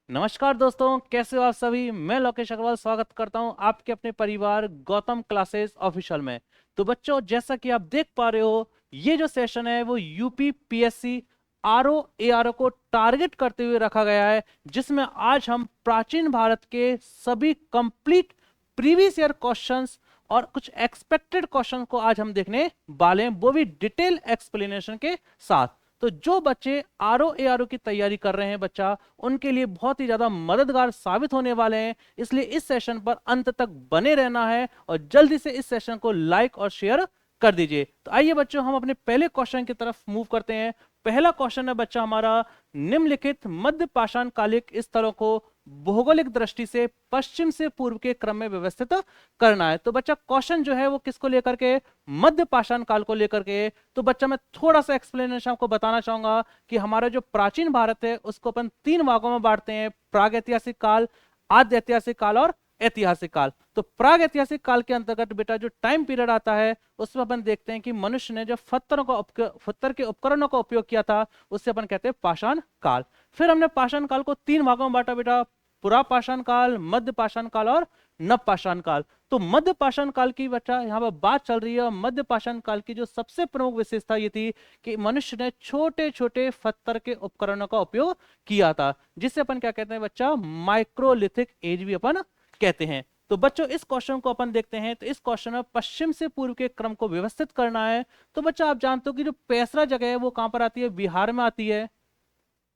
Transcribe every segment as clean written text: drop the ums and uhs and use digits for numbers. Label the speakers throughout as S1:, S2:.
S1: नमस्कार दोस्तों, कैसे हो आप सभी। मैं लोकेश अग्रवाल स्वागत करता हूं आपके अपने परिवार गौतम क्लासेस ऑफिशियल में। तो बच्चों, जैसा कि आप देख पा रहे हो, ये जो सेशन है वो यूपी पीएससी आरओ एआरओ को टारगेट करते हुए रखा गया है, जिसमें आज हम प्राचीन भारत के सभी कंप्लीट प्रीवियस ईयर क्वेश्चंस और कुछ एक्सपेक्टेड क्वेश्चन को आज हम देखने वाले हैं, वो भी डिटेल एक्सप्लेनेशन के साथ। तो जो बच्चे आरओ एआरओ की तैयारी कर रहे हैं बच्चा, उनके लिए बहुत ही ज्यादा मददगार साबित होने वाले हैं। इसलिए इस सेशन पर अंत तक बने रहना है और जल्दी से इस सेशन को लाइक और शेयर कर दीजिए। तो आइए बच्चों, हम अपने पहले क्वेश्चन की तरफ मूव करते हैं। पहला क्वेश्चन है बच्चा हमारा, निम्नलिखित मध्य पाषाण कालिक स्थलों को भौगोलिक दृष्टि से पश्चिम से पूर्व के क्रम में व्यवस्थित करना है। तो बच्चा क्वेश्चन जो है वो किसको लेकर के, मध्य पाषाण काल को लेकर के। तो बच्चा मैं थोड़ा सा एक्सप्लेनेशन आपको बताना चाहूंगा कि हमारा जो प्राचीन भारत है उसको अपन तीन भागों में बांटते हैं, प्राग ऐतिहासिक काल, आद्य ऐतिहासिक काल और ऐतिहासिक काल। तो प्राग ऐतिहासिक काल के अंतर्गत बेटा जो टाइम पीरियड आता है उसमें अपन देखते हैं कि मनुष्य ने जब पत्थर के उपकरणों का उपयोग किया था, उससे अपन कहते हैं पाषाण काल। फिर हमने पाषाण काल को तीन भागों में बांटा बेटा, पुरा पाषाण काल, मध्य पाषाण काल और नव पाषाण काल। तो मध्य पाषाण काल की बच्चा यहाँ पर बात चल रही है। मध्य पाषाण काल की जो सबसे प्रमुख विशेषता ये थी कि मनुष्य ने छोटे छोटे पत्थर के उपकरणों का उपयोग किया था, जिसे अपन क्या कहते हैं बच्चा, माइक्रोलिथिक एज भी अपन कहते हैं। तो बच्चों इस क्वेश्चन को अपन देखते हैं। तो इस क्वेश्चन में पश्चिम से पूर्व के क्रम को व्यवस्थित करना है। तो बच्चा आप जानते हो कि जो पेसरा जगह है वो कहां पर आती है, बिहार में आती है।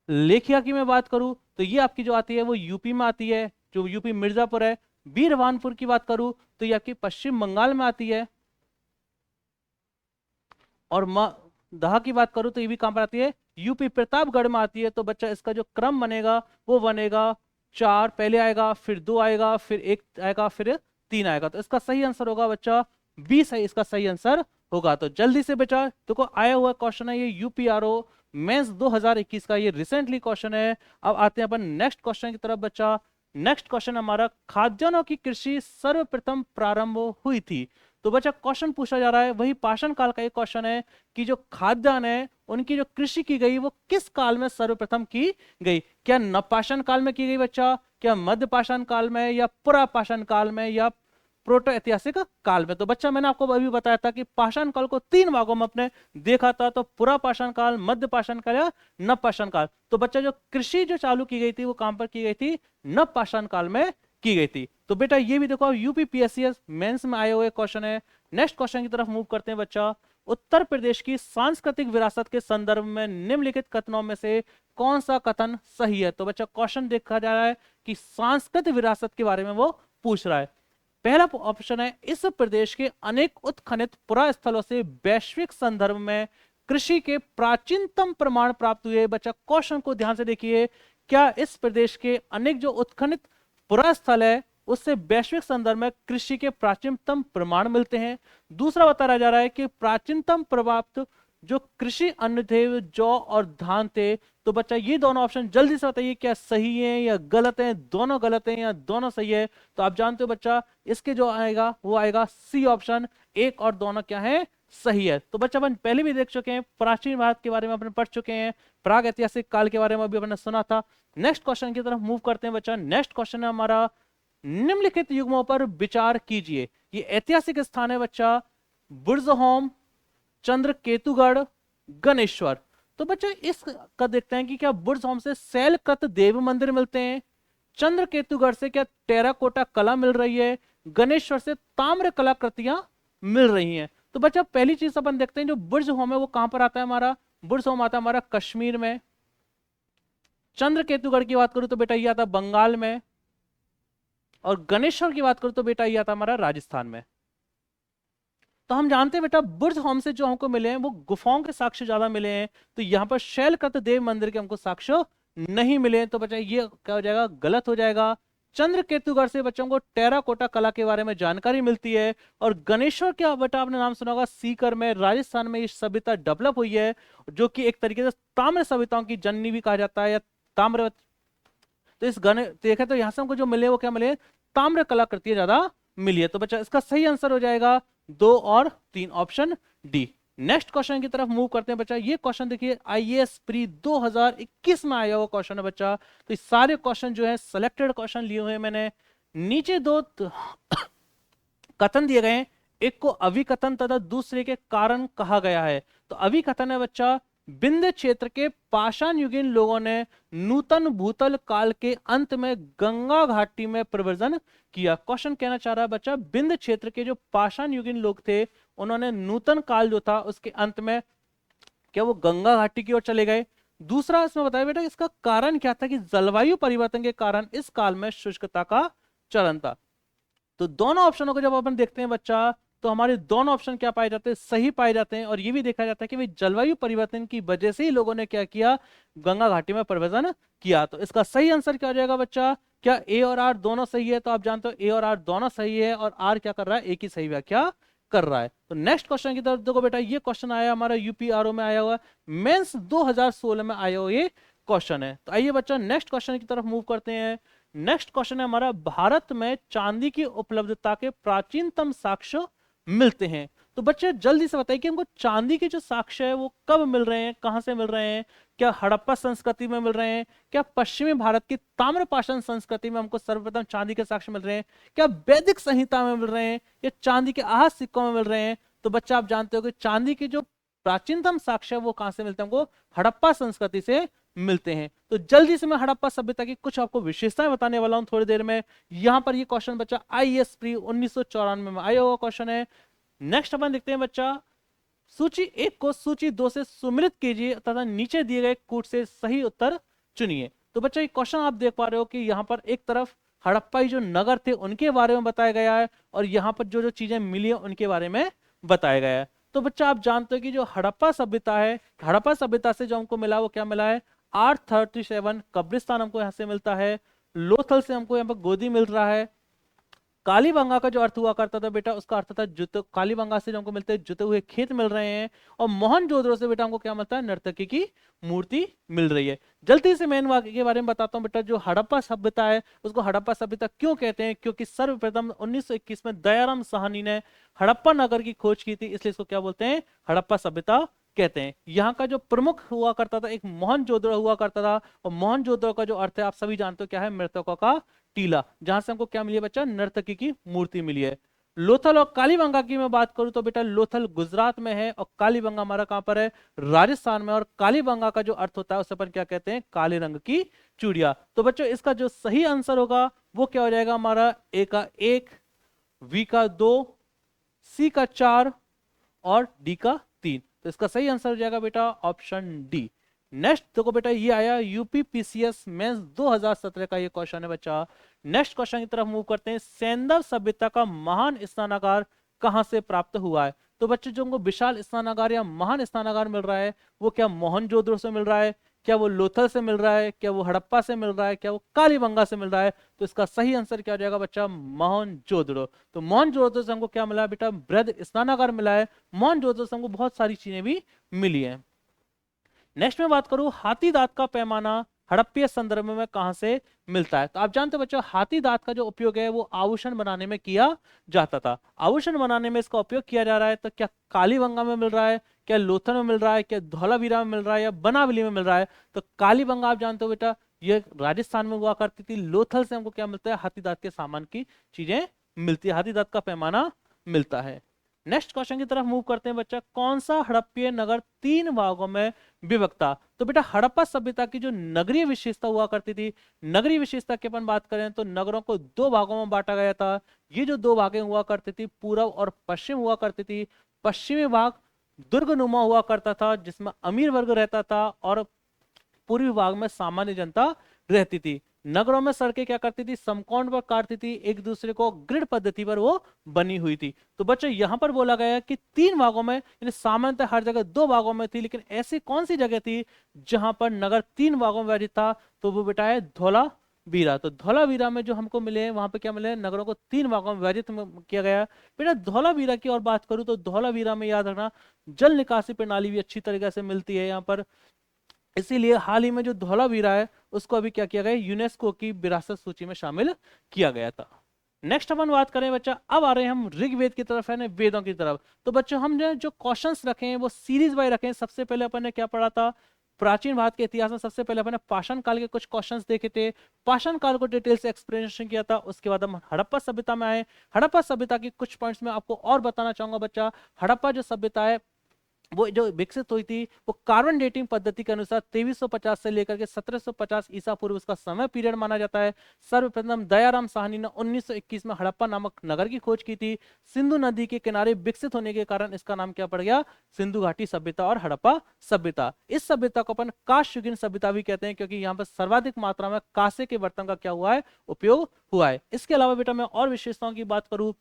S1: लेखिया की मैं बात करूं तो ये आपकी जो आती है वो यूपी में आती है, जो यूपी मिर्जापुर है। बीरवानपुर की बात करूं तो ये आपकी पश्चिम बंगाल में आती है। और दहा की बात करूं तो ये भी कहां पर आती है, यूपी प्रतापगढ़ में आती है। तो बच्चा इसका जो क्रम बनेगा वो बनेगा चार, पहले आएगा फिर दो आएगा फिर एक आएगा फिर तीन आएगा। तो इसका सही आंसर होगा बच्चा 20 है, इसका सही आंसर होगा। तो जल्दी से बेटा देखो, आया हुआ क्वेश्चन है ये यूपीआरओ मेंस 2021 का, ये रिसेंटली क्वेश्चन है। अब आते हैं अपन नेक्स्ट क्वेश्चन की तरफ बच्चा। नेक्स्ट क्वेश्चन हमारा, खाद्यान्नों की कृषि सर्वप्रथम प्रारंभ हुई थी। तो बच्चा क्वेश्चन पूछा जा रहा है वही पाषाण काल का एक क्वेश्चन है कि जो खाद्यान्न है उनकी जो कृषि की गई वो किस काल में सर्वप्रथम की गई। क्या नवपाषाण काल में की गई बच्चा, क्या मध्य पाषाण काल में, या पुरा पाषाण काल में, या प्रोटो ऐतिहासिक काल में। तो बच्चा मैंने आपको अभी बताया था कि पाषाण काल को तीन भागों में अपने देखा था, तो पुरा पाषाण काल, मध्य पाषाण काल या नव पाषाण काल। तो बच्चा जो कृषि जो चालू की गई थी वो कहां पर की गई थी, नव पाषाण काल में की गई थी। तो बेटा ये भी देखो यूपी पीएससी मेंस में आए हुए क्वेश्चन है। नेक्स्ट क्वेश्चन की तरफ मूव करते हैं बच्चा। उत्तर प्रदेश की सांस्कृतिक विरासत के संदर्भ में निम्नलिखित कथनों में से कौन सा कथन सही है। तो बच्चा क्वेश्चन देखा जा रहा है कि सांस्कृतिक विरासत के बारे में वो पूछ रहा है। पहला ऑप्शन है, इस प्रदेश के अनेक उत्खनित पुरा स्थलों से वैश्विक संदर्भ में कृषि के प्राचीनतम प्रमाण प्राप्त हुए। बच्चा क्वेश्चन को ध्यान से देखिए, क्या इस प्रदेश के अनेक जो उत्खनित पुरा स्थल है उससे वैश्विक संदर्भ में कृषि के प्राचीनतम प्रमाण मिलते हैं। दूसरा बताया जा रहा है कि प्राचीनतम प्राप्त जो कृषि अन्न थे वो जौ और धान थे। तो बच्चा ये दोनों ऑप्शन जल्दी से बताइए, क्या सही है या गलत है, दोनों गलत है या दोनों सही है। तो आप जानते हो बच्चा इसके जो आएगा वो आएगा सी ऑप्शन, एक और दोनों क्या है, सही है। तो बच्चा अपन पहले भी देख चुके हैं, प्राचीन भारत के बारे में अपन पढ़ चुके हैं, प्राग ऐतिहासिक काल के बारे में भी अपने सुना था। नेक्स्ट क्वेश्चन की तरफ मूव करते हैं बच्चा। नेक्स्ट क्वेश्चन है हमारा, निम्नलिखित युग्मों पर विचार कीजिए। ये ऐतिहासिक स्थान है बच्चा, बुर्जहोम, चंद्र केतुगढ़, गणेश्वर। तो बच्चा इसका देखते हैं कि क्या बुर्जहोम से शैलकृत देव मंदिर मिलते हैं, चंद्र केतुगढ़ से क्या टेराकोटा कला मिल रही है, गणेश्वर से ताम्र कलाकृतियां मिल रही हैं। तो बच्चा पहली चीज अपन देखते हैं, जो बुर्जहोम है वो कहां पर आता है हमारा, बुर्जहोम आता है हमारा कश्मीर में। चंद्र केतुगढ़ की बात करूं तो बेटा ये आता है बंगाल में, और गणेश्वर की बात करूं तो बेटा ये आता है हमारा राजस्थान में। तो हम जानते हैं बेटा बुर्जहोम से जो हमको मिले हैं वो गुफाओं के साक्ष्य ज्यादा मिले हैं, तो यहाँ पर शैलकृत देव मंदिर के हमको साक्ष्य नहीं मिले। तो बच्चा ये क्या हो जाएगा, गलत हो जाएगा। चंद्र केतुगढ़ से बच्चों को टेराकोटा कला के बारे में जानकारी मिलती है। और गणेश्वर क्या बेटा आपने नाम सुना होगा, सीकर में, राजस्थान में ये सभ्यता डेवलप हुई है, जो कि एक तरीके से ताम्र सभ्यताओं की जननी भी कहा जाता है, या ताम्र। तो इस गण देखे तो यहाँ से हमको जो मिले वो क्या मिले, ताम्र कलाकृतियां ज्यादा मिली है। तो बच्चा इसका सही आंसर हो जाएगा 2 और 3, ऑप्शन डी। नेक्स्ट क्वेश्चन की तरफ मूव करते हैं बच्चा। ये क्वेश्चन देखिए आईएएस प्री 2021 में आया हुआ क्वेश्चन है बच्चा। तो ये सारे क्वेश्चन जो है सिलेक्टेड क्वेश्चन लिए हुए हैं मैंने। नीचे दो कथन दिए गए हैं, एक को अभिकथन तथा दूसरे के कारण कहा गया है। तो अभिकथन है बच्चा, विंध्य क्षेत्र के पाषाण युगीन लोगों ने नूतन भूतल काल के अंत में गंगा घाटी में प्रव्रजन किया। क्वेश्चन कहना चाह रहा है बच्चा, विंध्य क्षेत्र के जो पाषाण युगीन लोग थे उन्होंने नूतन काल जो था उसके अंत में क्या वो गंगा घाटी की ओर चले गए। दूसरा इसमें बताया बेटा इसका कारण क्या था कि जलवायु परिवर्तन के कारण इस काल में शुष्कता का चलन था। तो दोनों ऑप्शनों को जब अपन देखते हैं बच्चा तो हमारे दोनों ऑप्शन क्या पाए जाते हैं, सही पाए जाते हैं। और ये भी देखा जाता है कि भाई जलवायु परिवर्तन की वजह से ही लोगों ने क्या किया, गंगा घाटी में प्रव्रजन किया। तो इसका सही आंसर क्या हो जाएगा बच्चा, क्या ए और आर दोनों सही है? तो आप जानते हो ए और आर दोनों सही है और आर क्या कर रहा है, एक ही सही व्याख्या कर रहा है। तो नेक्स्ट क्वेश्चन की तरफ देखो बेटा, ये क्वेश्चन आया हमारा यूपीआरओ में आया हुआ, मेंस 2016 में आया हुआ ये क्वेश्चन है। तो आइए बच्चा नेक्स्ट क्वेश्चन की तरफ मूव करते हैं। नेक्स्ट क्वेश्चन है हमारा, भारत में चांदी की उपलब्धता के प्राचीनतम साक्ष्य मिलते हैं। तो बच्चे जल्दी से बताइए कि हमको चांदी के जो साक्ष्य है वो कब मिल रहे हैं, कहां से मिल रहे हैं? क्या हड़प्पा संस्कृति में मिल रहे हैं? क्या पश्चिमी भारत की ताम्रपाषाण संस्कृति में हमको सर्वप्रथम चांदी के साक्ष्य मिल रहे हैं? क्या वैदिक संहिता में मिल रहे हैं? या चांदी के आहत सिक्कों में मिल रहे हैं? तो बच्चा आप जानते हो कि चांदी के जो प्राचीनतम साक्ष्य है वो कहां से मिलते हैं, हमको हड़प्पा संस्कृति से मिलते हैं। तो जल्दी से मैं हड़प्पा सभ्यता की कुछ आपको विशेषताएं बताने वाला हूं थोड़ी देर में। यहां पर ये क्वेश्चन बच्चा आईएएस प्री 1994 में आया हुआ क्वेश्चन है। नेक्स्ट अपन देखते हैं बच्चा, सूची 1 को सूची 2 से सुमिलित कीजिए तथा नीचे दिए गए कूट से सही उत्तर चुनिए। तो बच्चा ये क्वेश्चन आप देख पा रहे हो कि यहाँ पर एक तरफ हड़प्पाई जो नगर थे उनके बारे में बताया गया है और यहाँ पर जो जो चीजें मिली है उनके बारे में बताया गया है। तो बच्चा आप जानते हो कि जो हड़प्पा सभ्यता है, हड़प्पा सभ्यता से जो हमको मिला वो क्या मिला है, R37 कब्रिस्तान हमको यहाँ से मिलता है। लोथल से हमको यहाँ पर गोदी मिल रहा है। कालीबंगा का जो अर्थ हुआ करता था बेटा, उसका अर्थ था जुते, कालीबंगा से जो हमको मिलते हैं जुते हुए खेत मिल रहे हैं। और मोहनजोदड़ो से बेटा हमको क्या मिलता है, नर्तकी की मूर्ति मिल रही है। जल्दी से मेन वाक्य के बारे में बताता हूँ बेटा, जो हड़प्पा सभ्यता है उसको हड़प्पा सभ्यता क्यों कहते हैं, क्योंकि सर्वप्रथम 1921 में दयाराम साहनी ने हड़प्पा नगर की खोज की थी, इसलिए इसको क्या बोलते हैं, हड़प्पा सभ्यता कहते हैं। यहाँ का जो प्रमुख हुआ करता था एक मोहनजोदड़ो हुआ करता था। और मोहनजोदड़ो का जो अर्थ है आप सभी जानते हो क्या है, मृतकों का टीला, जहां से हमको क्या मिली है बच्चा, नर्तकी की मूर्ति मिली है। लोथल और कालीबंगा की मैं बात करूं तो बेटा लोथल गुजरात में है और कालीबंगा हमारा कहां पर है, राजस्थान में। और कालीबंगा का जो अर्थ होता है उसे अपन क्या कहते हैं, काले रंग की चूड़िया। तो बच्चों इसका जो सही आंसर होगा वो क्या हो जाएगा हमारा, ए का 1, वी का 2, सी का 4 और डी का 3। तो इसका सही आंसर हो जाएगा बेटा ऑप्शन डी। नेक्स्ट देखो बेटा, ये आया यूपी पीसीएस मेंस 2017 का ये क्वेश्चन है बच्चा। नेक्स्ट क्वेश्चन की तरफ मूव करते हैं, सैंदव सभ्यता का महान स्नानागार कहां से प्राप्त हुआ है? तो बच्चे जो हमको विशाल स्नानागार या महान स्नानागार मिल रहा है वो क्या मोहनजोदड़ो से मिल रहा है, क्या वो लोथल से मिल रहा है, क्या वो हड़प्पा से मिल रहा है, क्या वो कालीबंगा से मिल रहा है? तो इसका सही आंसर क्या हो जाएगा बच्चा, मोहनजोदड़ो। तो मोहनजोदड़ो से हमको क्या मिला है बेटा, बृहद स्नानागार मिला है। मोहनजोदड़ो से हमको बहुत सारी चीजें भी मिली है। नेक्स्ट में बात करूं, हाथी दांत का पैमाना हड़प्पीय संदर्भ में कहां से मिलता है? तो आप जानते हो बच्चों हाथी दांत का जो उपयोग है वो आभूषण बनाने में किया जाता था। आभूषण बनाने में इसका उपयोग किया जा रहा है। तो क्या कालीबंगा में मिल रहा है, क्या लोथल में मिल रहा है, क्या धौलावीरा में मिल रहा है, या बनावली में मिल रहा है? तो कालीबंगा आप जानते हो बेटा ये राजस्थान में हुआ करती थी। लोथल से हमको क्या मिलता है, हाथी दांत के सामान की चीजें मिलती है, हाथी दांत का पैमाना मिलता है। नेक्स्ट क्वेश्चन की तरफ मूव करते हैं बच्चा, कौन सा हड़प्पीय नगर 3 भागों में विभक्त था? तो बेटा हड़प्पा सभ्यता की जो नगरीय विशेषता हुआ करती थी, नगरीय विशेषता की अपन बात करें तो नगरों को 2 भागों में बांटा गया था। ये जो 2 भागें हुआ करती थी, पूर्व और पश्चिम हुआ करती थी। पश्चिमी भाग दुर्गनुमा हुआ करता था जिसमें अमीर वर्ग रहता था और पूर्वी भाग में सामान्य जनता रहती थी। नगरों में सड़कें क्या करती थी, समकोण पर काटती थी, एक दूसरे को ग्रिड पद्धति पर वो बनी हुई थी। तो बच्चों यहां पर बोला गया है कि 3 भागों में, यानी सामान्यतः हर जगह 2 भागों में थी, लेकिन ऐसी कौन सी जगह थी जहां पर नगर 3 भागों में विभाजित था? तो वो बेटा है धौलावीरा। तो धौलावीरा में जो हमको मिले हैं वहां पे क्या मिले, नगरों को 3 भागों में विभाजित किया गया। बेटा धौलावीरा की और बात करूं तो धौलावीरा में याद रखना जल निकासी प्रणाली भी अच्छी तरीके से मिलती है यहाँ पर। इसीलिए हाल ही में जो धौलावीरा है उसको अभी क्या किया गया, यूनेस्को की विरासत सूची में शामिल किया गया था। नेक्स्ट अपन बात करें बच्चा, अब आ रहे हैं हम ऋग्वेद की तरफ है ना, वेदों की तरफ। तो बच्चों हमने जो क्वेश्चंस रखे हैं वो सीरीज वाइज रखे हैं। सबसे पहले अपन ने क्या पढ़ा था, प्राचीन भारत के इतिहास में सबसे पहले अपन ने पाषाण काल के कुछ क्वेश्चंस देखे थे, पाषाण काल को डिटेल से एक्सप्लेनेशन किया था। उसके बाद हम हड़प्पा सभ्यता में आए। हड़प्पा सभ्यता की कुछ पॉइंट्स में आपको और बताना चाहूंगा बच्चा। हड़प्पा जो सभ्यता है वो जो विकसित हुई थी वो कार्बन डेटिंग पद्धति के अनुसार 2350 से लेकर के 1750 ईसा पूर्व उसका समय पीरियड माना जाता है। सर्वप्रथम दयाराम साहनी ने 1921 में हड़प्पा नामक नगर की खोज की थी। सिंधु नदी के किनारे विकसित होने के कारण इसका नाम क्या पड़ गया, सिंधु घाटी सभ्यता और हड़प्पा सभ्यता। इस सभ्यता को अपन कांस्ययुगीन सभ्यता भी कहते हैं, क्योंकि यहाँ पर सर्वाधिक मात्रा में कांसे के बर्तन का क्या हुआ है, उपयोग हुआ है। इसके अलावा बेटा मैं और विशेषताओं की बात करूं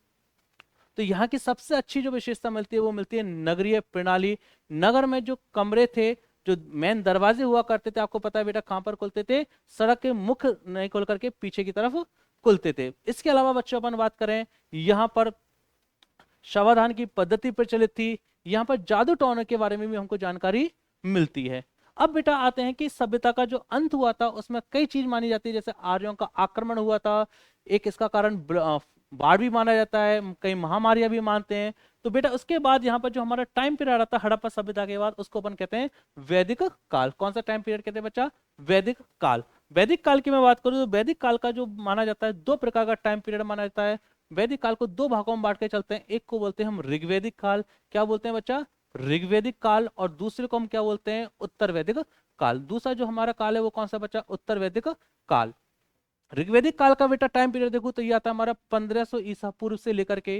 S1: तो यहाँ की सबसे अच्छी जो विशेषता मिलती है वो मिलती है नगरीय प्रणाली। नगर में जो कमरे थे, जो मेन दरवाजे हुआ करते थे, आपको पता है बेटा कहां पर खुलते थे, सड़क के मुख नहीं खोल करके पीछे की तरफ खुलते थे। इसके अलावा बच्चों अपन बात करें, यहाँ पर शवाधान की पद्धति प्रचलित थी। यहाँ पर जादू टोने के बारे में भी हमको जानकारी मिलती है। अब बेटा आते हैं कि सभ्यता का जो अंत हुआ था उसमें कई चीज मानी जाती है, जैसे आर्यों का आक्रमण हुआ था, एक इसका कारण बाढ़ भी माना जाता है, कई महामारियां भी मानते हैं। तो बेटा उसके बाद यहाँ पर जो हमारा टाइम पीरियड आता है हड़प्पा सभ्यता के बाद, उसको अपन कहते हैं वैदिक काल। कौन सा टाइम पीरियड कहते हैं बच्चा, वैदिक काल। वैदिक काल की मैं बात करूँ तो वैदिक काल का जो माना जाता है, दो प्रकार का टाइम पीरियड माना जाता है। वैदिक काल को दो भागों में बांट के चलते हैं। एक को बोलते हैं हम ऋग्वैदिक काल, क्या बोलते हैं बच्चा, ऋग्वैदिक काल। और दूसरे को हम क्या बोलते हैं, उत्तर वैदिक काल। दूसरा जो हमारा काल है वो कौन सा बच्चा, उत्तर वैदिक काल। ऋग्वैदिक काल का बेटा टाइम पीरियड देखो तो ये आता है हमारा 1500 ईसा पूर्व से लेकर के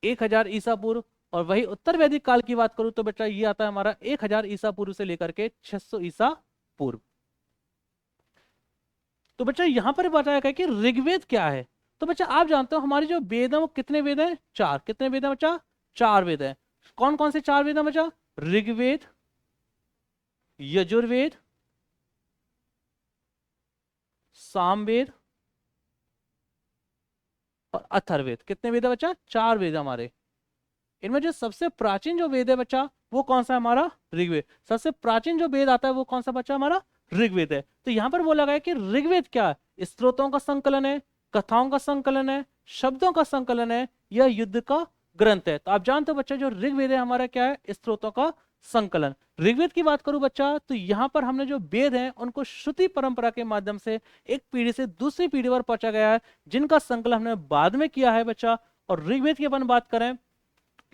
S1: 1000 ईसा पूर्व। और वही उत्तर वैदिक काल की बात करूं तो बेटा ये आता है हमारा 1000 ईसा पूर्व से लेकर के 600 ईसा पूर्व। तो बच्चा यहां पर बताया गया कि ऋग्वेद क्या है। तो बच्चा आप जानते हो हमारी जो वेद है वो कितने वेद हैं, चार। कितने वेद हैं बच्चा, चार वेद हैं। कौन कौन से चार वेद हैं बच्चा, ऋग्वेद, यजुर्वेद, सामवेद और अथर्ववेद। कितने वेद है बच्चा, चार वेद हमारे। इनमें जो सबसे प्राचीन जो वेद है बच्चा वो कौन सा है, हमारा ऋग्वेद। सबसे प्राचीन जो वेद आता है वो कौन सा बच्चा, हमारा ऋग्वेद है। तो यहां पर बोला गया है कि ऋग्वेद क्या है, स्त्रोतों का संकलन है, कथाओं का संकलन है, शब्दों का संकलन है, यह युद्ध का ग्रंथ है। तो आप जानते हो बच्चा जो ऋग्वेद है हमारा क्या है, स्त्रोतों का संकलन। ऋग्वेद की बात करूं बच्चा तो यहाँ पर हमने जो वेद हैं उनको श्रुति परंपरा के माध्यम से एक पीढ़ी से दूसरी पीढ़ी पर पहुंचा गया है, जिनका संकलन हमने बाद में किया है बच्चा। और ऋग्वेद की अपन बात करें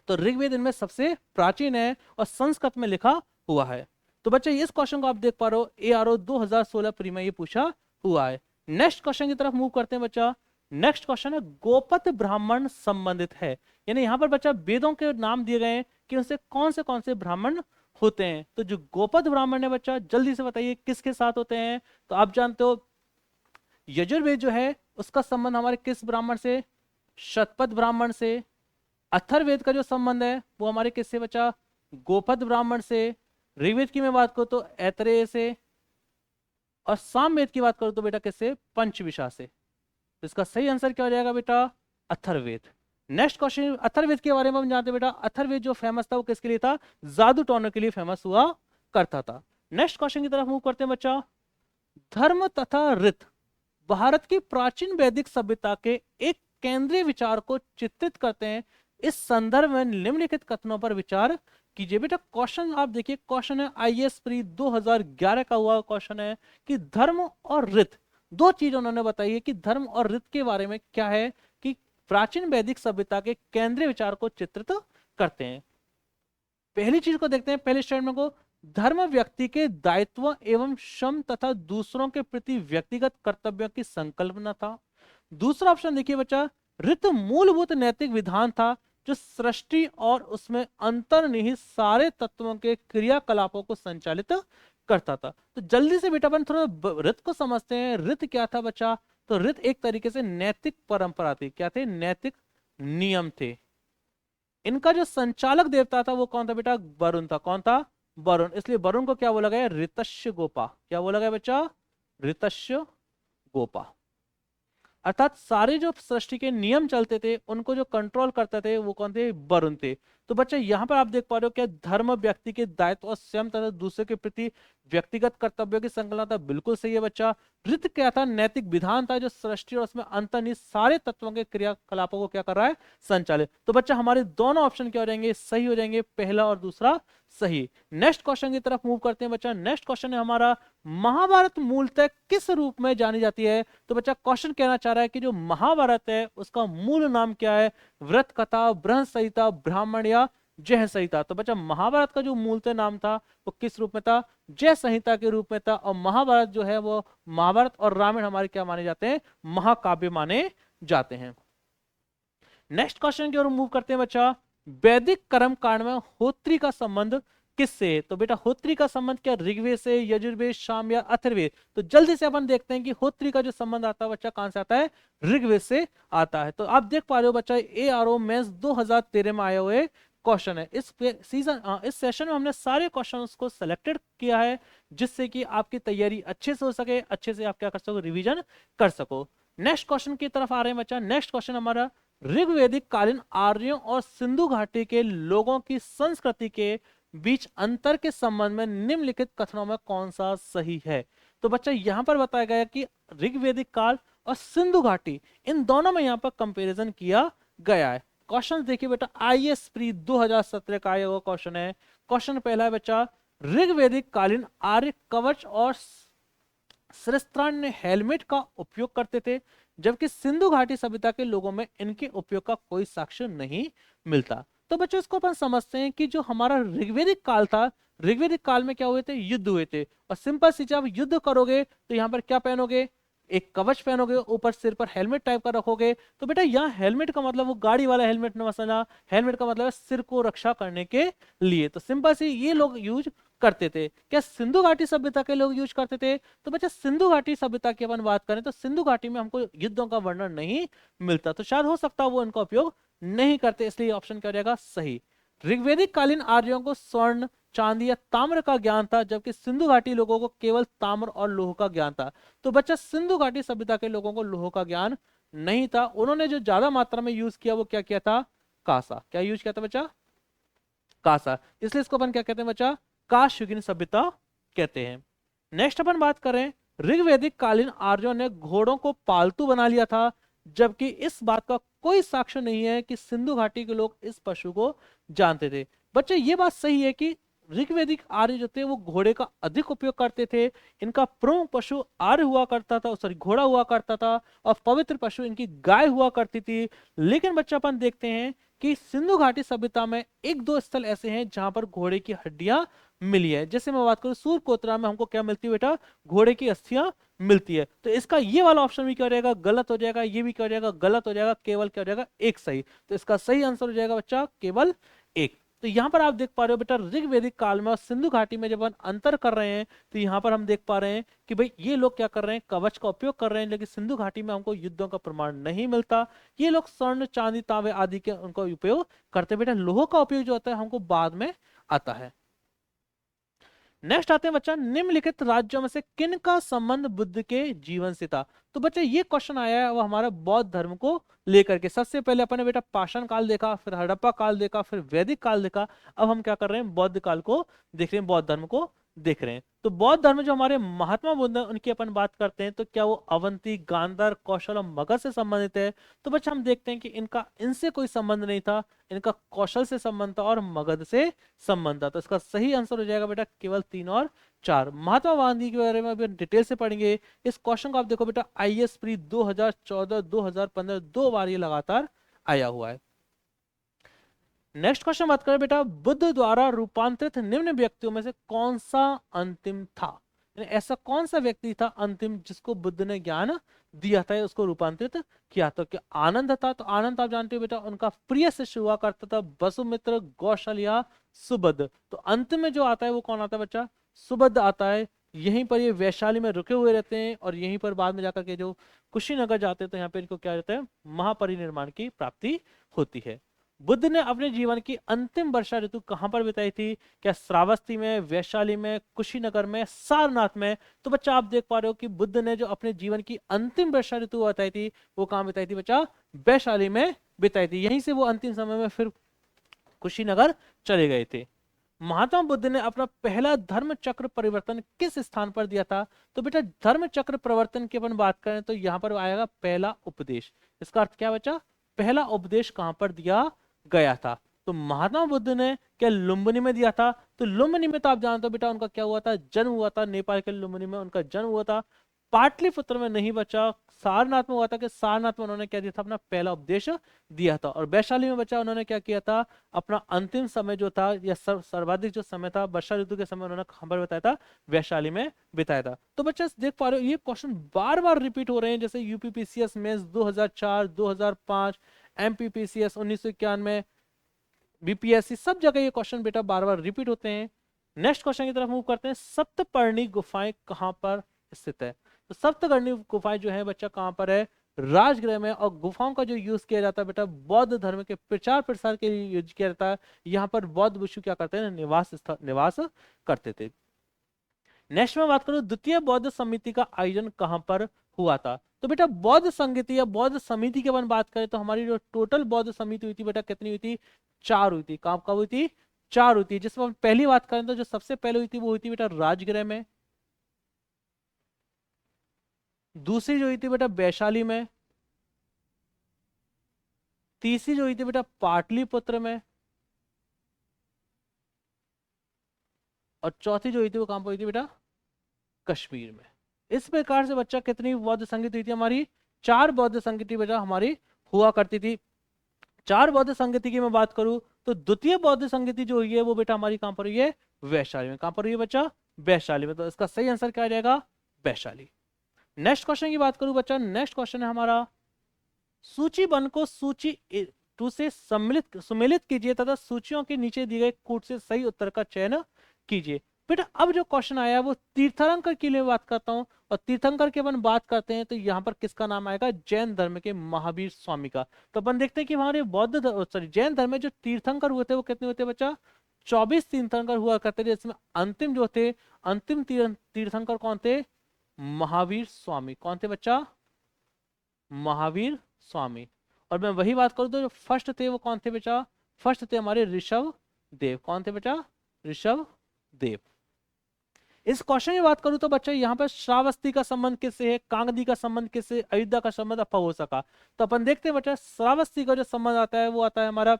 S1: तो ऋग्वेद इनमें सबसे प्राचीन है और संस्कृत में लिखा हुआ है। तो बच्चे इस क्वेश्चन को आप देख पा रहे हो, ARO 2016 प्री में ये पूछा हुआ है। नेक्स्ट क्वेश्चन की तरफ मूव करते हैं बच्चा। नेक्स्ट क्वेश्चन है गोपत ब्राह्मण संबंधित है, यानी यहाँ पर बच्चा वेदों के नाम दिए गए हैं कि उनसे कौन से ब्राह्मण होते हैं। तो जो गोपत ब्राह्मण है बच्चा जल्दी से बताइए किसके साथ होते हैं। तो आप जानते हो यजुर्वेद जो है उसका संबंध हमारे किस ब्राह्मण से, शतपथ ब्राह्मण से। अथर्ववेद का जो संबंध है वो हमारे किससे बचा, गोपद ब्राह्मण से। ऋग्वेद की मैं बात करूं तो ऐतरेय से। और सामवेद की बात करूं तो बेटा किससे, पंचविशा से। तो इसका सही आंसर क्या हो जाएगा बेटा, अथर्ववेद। नेक्स्ट क्वेश्चन, अथर्ववेद के बारे में हम जानते हैं बेटा, अथर्ववेद जो फेमस था वो किसके लिए था, जादू टोने के लिए फेमस हुआ करता था। नेक्स्ट क्वेश्चन की तरफ मूव करते हैं बच्चा। धर्म तथा रीत भारत की प्राचीन वैदिक सभ्यता के एक केंद्रीय विचार को चित्रित करते हैं। इस संदर्भ में निम्नलिखित कथनों पर विचार कीजिए। बेटा क्वेश्चन आप देखिए, क्वेश्चन है IAS प्री 2011 का हुआ क्वेश्चन है कि धर्म और रीत, दो चीज उन्होंने बताई है कि धर्म और रीत के बारे में क्या है कि प्राचीन वैदिक सभ्यता के केंद्रीय विचार को चित्रित करते हैं। पहली चीज को देखते हैं, पहले स्टेटमेंट को, धर्म व्यक्ति के दायित्व एवं श्रम तथा दूसरों के प्रति व्यक्तिगत कर्तव्यों की संकल्पना था। दूसरा ऑप्शन देखिए बच्चा, ऋत मूलभूत नैतिक विधान था जो सृष्टि और उसमें अंतर्निहित सारे तत्वों के क्रियाकलापों को संचालित करता था। तो जल्दी से बेटा अपन थोड़ा ऋत को समझते हैं। ऋत क्या था बच्चा, तो ऋत एक तरीके से नैतिक परंपरा थी। क्या थे, नैतिक नियम थे। इनका जो संचालक देवता था वो कौन था बेटा, वरुण था। कौन था, वरुण। इसलिए वरुण को क्या बोला गया, ऋतस्य गोपा। क्या बोला गया बच्चा, ऋतस्य गोपा। अर्थात सारे जो सृष्टि के नियम चलते थे उनको जो कंट्रोल करते थे वो कौन थे? वरुण थे। तो बच्चे यहाँ पर आप देख पा रहे हो क्या धर्म व्यक्ति के दायित्व और स्वयं तथा दूसरे के प्रति व्यक्तिगत कर्तव्यों की संकल्पना था, बिल्कुल सही है बच्चा। ऋत क्या था? नैतिक विधान था जो सृष्टि और उसमें अंतर्निहित सारे तत्वों के क्रियाकलापों को क्या कर रहा है? संचालित। तो बच्चा हमारे दोनों ऑप्शन क्या हो जाएंगे? सही हो जाएंगे, पहला और दूसरा सही। नेक्स्ट क्वेश्चन की तरफ मूव करते हैं बच्चा। नेक्स्ट क्वेश्चन है हमारा, महाभारत मूलतः किस रूप में जानी जाती है? तो बच्चा क्वेश्चन कहना चाह रहा है कि जो महाभारत है उसका मूल नाम क्या है? व्रत कथा, बृहत संहिता, ब्राह्मण या जय संहिता? तो बच्चा महाभारत का जो मूलतः नाम था वो किस रूप में था? जय संहिता के रूप में था। और महाभारत जो है वो, महाभारत और रामायण हमारे क्या माने जाते हैं? महाकाव्य माने जाते हैं। नेक्स्ट क्वेश्चन की ओर मूव करते हैं बच्चा। वैदिक कर्म कांड में होत्री का संबंध किससे है? तो बेटा होत्री का संबंध क्या ऋग्वेद से, यजुर्वेद, साम या अथर्ववेद? तो जल्दी से अपन देखते हैं कि होत्री का जो संबंध आता है बच्चा कहां से आता है? ऋग्वेद से आता है। तो आप देख पा रहे हो बच्चा, ARO मेंस 2013 में आए हुए क्वेश्चन है। इस सेशन में हमने सारे क्वेश्चंस को सिलेक्टेड किया है जिससे कि आपकी तैयारी अच्छे से हो सके, अच्छे से आप क्या कर सको? रिवीजन कर सको। नेक्स्ट क्वेश्चन की तरफ आ रहे हैं बच्चा। नेक्स्ट क्वेश्चन हमारा, ऋग्वेदिक कालीन आर्यों और सिंधु घाटी के लोगों की संस्कृति के बीच अंतर के संबंध में निम्नलिखित कथनों में कौन सा सही है? तो बच्चा यहां पर बताया गया कि ऋग्वेदिक काल और सिंधु घाटी, इन दोनों में यहां पर कंपैरिजन किया गया है। क्वेश्चन देखिए बेटा, IAS प्री 2017 का आया हुआ क्वेश्चन है। क्वेश्चन पहला है बच्चा, ऋग्वेदिक कालीन आर्य कवच और शस्त्रास्त्र ने हेलमेट का उपयोग करते थे, जबकि सिंधु घाटी सभ्यता के लोगों में इनके उपयोग का कोई साक्ष्य नहीं मिलता। तो बच्चों इसको अपन समझते हैं कि जो हमारा ऋग्वेदिक काल था, ऋग्वेदिक काल में क्या हुए थे? युद्ध हुए थे। और सिंपल सी, जब युद्ध करोगे तो यहाँ पर क्या पहनोगे? एक कवच पहनोगे, ऊपर सिर पर हेलमेट टाइप का रखोगे। तो बेटा यहाँ हेलमेट का मतलब वो गाड़ी वाला हेलमेट न समझना, हेलमेट का मतलब है सिर को रक्षा करने के लिए। तो सिंपल सी ये लोग यूज करते थे। क्या सिंधु घाटी सभ्यता के लोग यूज करते थे? तो बच्चा सिंधु घाटी सभ्यता की अपन बात करें तो सिंधु घाटी में हमको युद्धों का वर्णन नहीं मिलता, तो शायद हो सकता है वो इनका उपयोग नहीं करते, इसलिए ऑप्शन क्या हो जाएगा? सही। ऋग्वेदिक कालीन आर्यों को स्वर्ण, चांदी या ताम्र का ज्ञान था, जबकि सिंधु घाटी लोगों को केवल ताम्र और लोह का ज्ञान था। तो बच्चा सिंधु घाटी सभ्यता के लोगों को लोह का ज्ञान नहीं था। उन्होंने जो ज्यादा मात्रा में यूज किया वो क्या किया था? कांसा। क्या यूज किया था बच्चा? कांसा। इसलिए इसको अपन क्या कहते हैं बच्चा? काशयुगीन सभ्यता कहते हैं। नेक्स्ट अपन बात करें, ऋग्वेदिक कालीन आर्यों ने घोड़ों को पालतू बना लिया था, जबकि इस बात का कोई साक्ष्य नहीं है कि सिंधु घाटी के लोग इस पशु को जानते थे। बच्चे ये बात सही है कि ऋग्वेदिक आर्य जो थे वो घोड़े का अधिक उपयोग करते थे। इनका प्रमुख पशु आर्य हुआ करता था, सॉरी घोड़ा हुआ करता था, और पवित्र पशु इनकी गाय हुआ करती थी। लेकिन बच्चा अपन देखते हैं कि सिंधु घाटी सभ्यता में एक दो स्थल ऐसे हैं जहां पर घोड़े की हड्डियां मिली है। जैसे मैं बात करूं, सूरकोतरा में हमको क्या मिलती है बेटा? घोड़े की अस्थियां मिलती है। तो इसका ये वाला ऑप्शन भी क्या हो जाएगा? गलत हो जाएगा। ये भी क्या हो जाएगा? गलत हो जाएगा। केवल क्या हो जाएगा? एक सही। तो इसका सही आंसर हो जाएगा बच्चा केवल एक। तो यहाँ पर आप देख पा रहे हो बेटा, ऋग्वेदिक काल में और सिंधु घाटी में जब हम अंतर कर रहे हैं तो यहाँ पर हम देख पा रहे हैं कि भाई ये लोग क्या कर रहे हैं? कवच का उपयोग कर रहे हैं, लेकिन सिंधु घाटी में हमको युद्धों का प्रमाण नहीं मिलता। ये लोग स्वर्ण, चांदी, तांबे आदि के उनका उपयोग करते हैं। बेटा लोह का उपयोग जो होता है हमको बाद में आता है। नेक्स्ट आते हैं बच्चा, निम्नलिखित राज्यों में से किन का संबंध बुद्ध के जीवन से था? तो बच्चा ये क्वेश्चन आया है वो हमारा बौद्ध धर्म को लेकर के। सबसे पहले अपने बेटा पाषाण काल देखा, फिर हड़प्पा काल देखा, फिर वैदिक काल देखा। अब हम क्या कर रहे हैं? बौद्ध काल को देख रहे हैं, बौद्ध धर्म को देख रहे हैं। तो बौद्ध धर्म जो हमारे महात्मा बुद्ध हैं उनकी अपन बात करते हैं तो क्या वो अवंती, गांधार, कौशल और मगध से संबंधित है? तो बच्चा हम देखते हैं कि इनका इनसे कोई संबंध नहीं था, इनका कौशल से संबंध था और मगध से संबंध था। तो इसका सही आंसर हो जाएगा बेटा केवल 3 और 4। महात्मा गांधी के बारे में अभी डिटेल से पढ़ेंगे। इस क्वेश्चन को आप देखो बेटा, IAS प्री 2014, 2015 दो बार ये लगातार आया हुआ है। नेक्स्ट क्वेश्चन बात करें बेटा, बुद्ध द्वारा रूपांतरित निम्न व्यक्तियों में से कौन सा अंतिम था? यानी ऐसा कौन सा व्यक्ति था अंतिम जिसको बुद्ध ने ज्ञान दिया था, उसको रूपांतरित किया? तो क्या आनंद था? तो आनंद आप जानते हो बेटा उनका प्रिय शिष्य हुआ करता था। वसुमित्र, कौशल या सुबुद्ध? तो अंत में जो आता है वो कौन आता है बच्चा? सुबुद्ध आता है। यहीं पर ये वैशाली में रुके हुए रहते हैं और यहीं पर बाद में जाकर के जो कुशीनगर जाते हैं तो यहाँ पे इनको क्या रहता है? महापरिनिर्वाण की प्राप्ति होती है। बुद्ध ने अपने जीवन की अंतिम वर्षा ऋतु कहां पर बिताई थी? क्या श्रावस्ती में, वैशाली में, कुशीनगर में, सारनाथ में? तो बच्चा आप देख पा रहे हो कि बुद्ध ने जो अपने जीवन की अंतिम वर्षा ऋतु बताई थी वो कहां बिताई थी बच्चा? वैशाली में बिताई थी। यहीं से वो अंतिम समय में फिर कुशीनगर चले गए थे। महात्मा बुद्ध ने अपना पहला धर्म चक्र परिवर्तन किस स्थान पर दिया था? तो बेटा धर्म चक्र परिवर्तन की अपन बात करें तो यहां पर आएगा पहला उपदेश। इसका अर्थ क्या बचा? पहला उपदेश कहां पर दिया गया था? तो महात्मा बुद्ध ने क्या लुम्बिनी में दिया था? तो लुम्बिनी में तो आप जानते हो बेटा उनका क्या हुआ था? जन्म हुआ था। नेपाल के लुम्बिनी में उनका जन्म हुआ था। पाटलिपुत्र में नहीं बचा, सारनाथ में हुआ था कि सारनाथ में उन्होंने क्या दिया था? अपना पहला उपदेश दिया था। और वैशाली में बचा उन्होंने क्या किया था? अपना अंतिम समय जो था या सर्वाधिक जो समय था वर्षा ऋतु के समय उन्होंने कहां पर बताया था? वैशाली में बिताया था। तो बच्चे देख पा रहे हो ये क्वेश्चन बार बार रिपीट हो रहे हैं, जैसे यूपीपीसीएस मेंस 2004, 2005, एमपीपीसीएस 1991, बीपीएससी, सब जगह ये क्वेश्चन बेटा बार बार रिपीट होते हैं। नेक्स्ट क्वेश्चन की तरफ मूव करते हैं। सप्तपर्णी गुफाएं कहां पर स्थित है? तो सप्तपर्णी गुफाएं जो है बच्चा कहां पर है? राजगृह में। और गुफाओं का जो यूज किया जाता है बेटा बौद्ध धर्म के प्रचार प्रसार के लिए यूज किया जाता है। यहाँ पर बौद्ध भिक्षु क्या करते हैं? निवास करते थे। नेक्स्ट में बात करूं द्वितीय बौद्ध समिति का आयोजन कहां पर हुआ था? तो बेटा बौद्ध संगति या बौद्ध समिति की अपन बात करें तो हमारी जो टोटल बौद्ध समिति हुई थी बेटा कितनी हुई थी? 4 हुई थी। कब हुई थी? 4 हुई थी। जिसमें पहली बात करें तो जो सबसे पहले हुई थी वो हुई थी बेटा राजगृह में। दूसरी जो हुई थी बेटा वैशाली में। तीसरी जो हुई थी बेटा पाटलिपुत्र में। और चौथी जो हुई थी वो कहां पर हुई थी बेटा? कश्मीर में। इस प्रकार से बच्चा कितनी बौद्ध संगति हुई थी हमारी? 4 बौद्ध संगति बेटा हमारी हुआ करती थी। 4 बौद्ध संगति की मैं बात करूं तो द्वितीय बौद्ध संगति जो हुई है वो बेटा हमारी कहां पर हुई है? वैशाली में। कहां पर हुई है बच्चा? वैशाली में। तो इसका सही आंसर क्या आ जाएगा? वैशाली। नेक्स्ट क्वेश्चन की बात करूं बच्चा, नेक्स्ट क्वेश्चन है हमारा सूची वन को सूची 2 से सुमेलित कीजिए तथा सूचियों के नीचे दिए गए कूट से सही उत्तर का चयन कीजिए। बेटा अब जो क्वेश्चन आया है वो तीर्थंकर के लिए बात करता हूं। और तीर्थंकर की अपन बात करते हैं तो यहाँ पर किसका नाम आएगा? जैन धर्म के महावीर स्वामी का। तो अपन देखते हैं कि हमारे जैन धर्म में जो तीर्थंकर हुए थे वो कितने होते बच्चा? 24 तीर्थंकर हुआ करते थे। इसमें अंतिम जो थे, अंतिम तीर्थंकर कौन थे? महावीर स्वामी। कौन थे बच्चा? महावीर स्वामी। और मैं वही बात करूं तो जो फर्स्ट थे वो कौन थे बेटा? फर्स्ट थे हमारे ऋषभ देव। कौन थे बेटा? ऋषभ देव। इस क्वेश्चन की बात करूं तो बच्चा यहाँ पर श्रावस्ती का संबंध किससे है? कांगदी का संबंध किससे? अयोध्या का संबंध अपा हो सका। तो अपन देखते हैं बच्चा श्रावस्ती का जो संबंध आता है वो आता है हमारा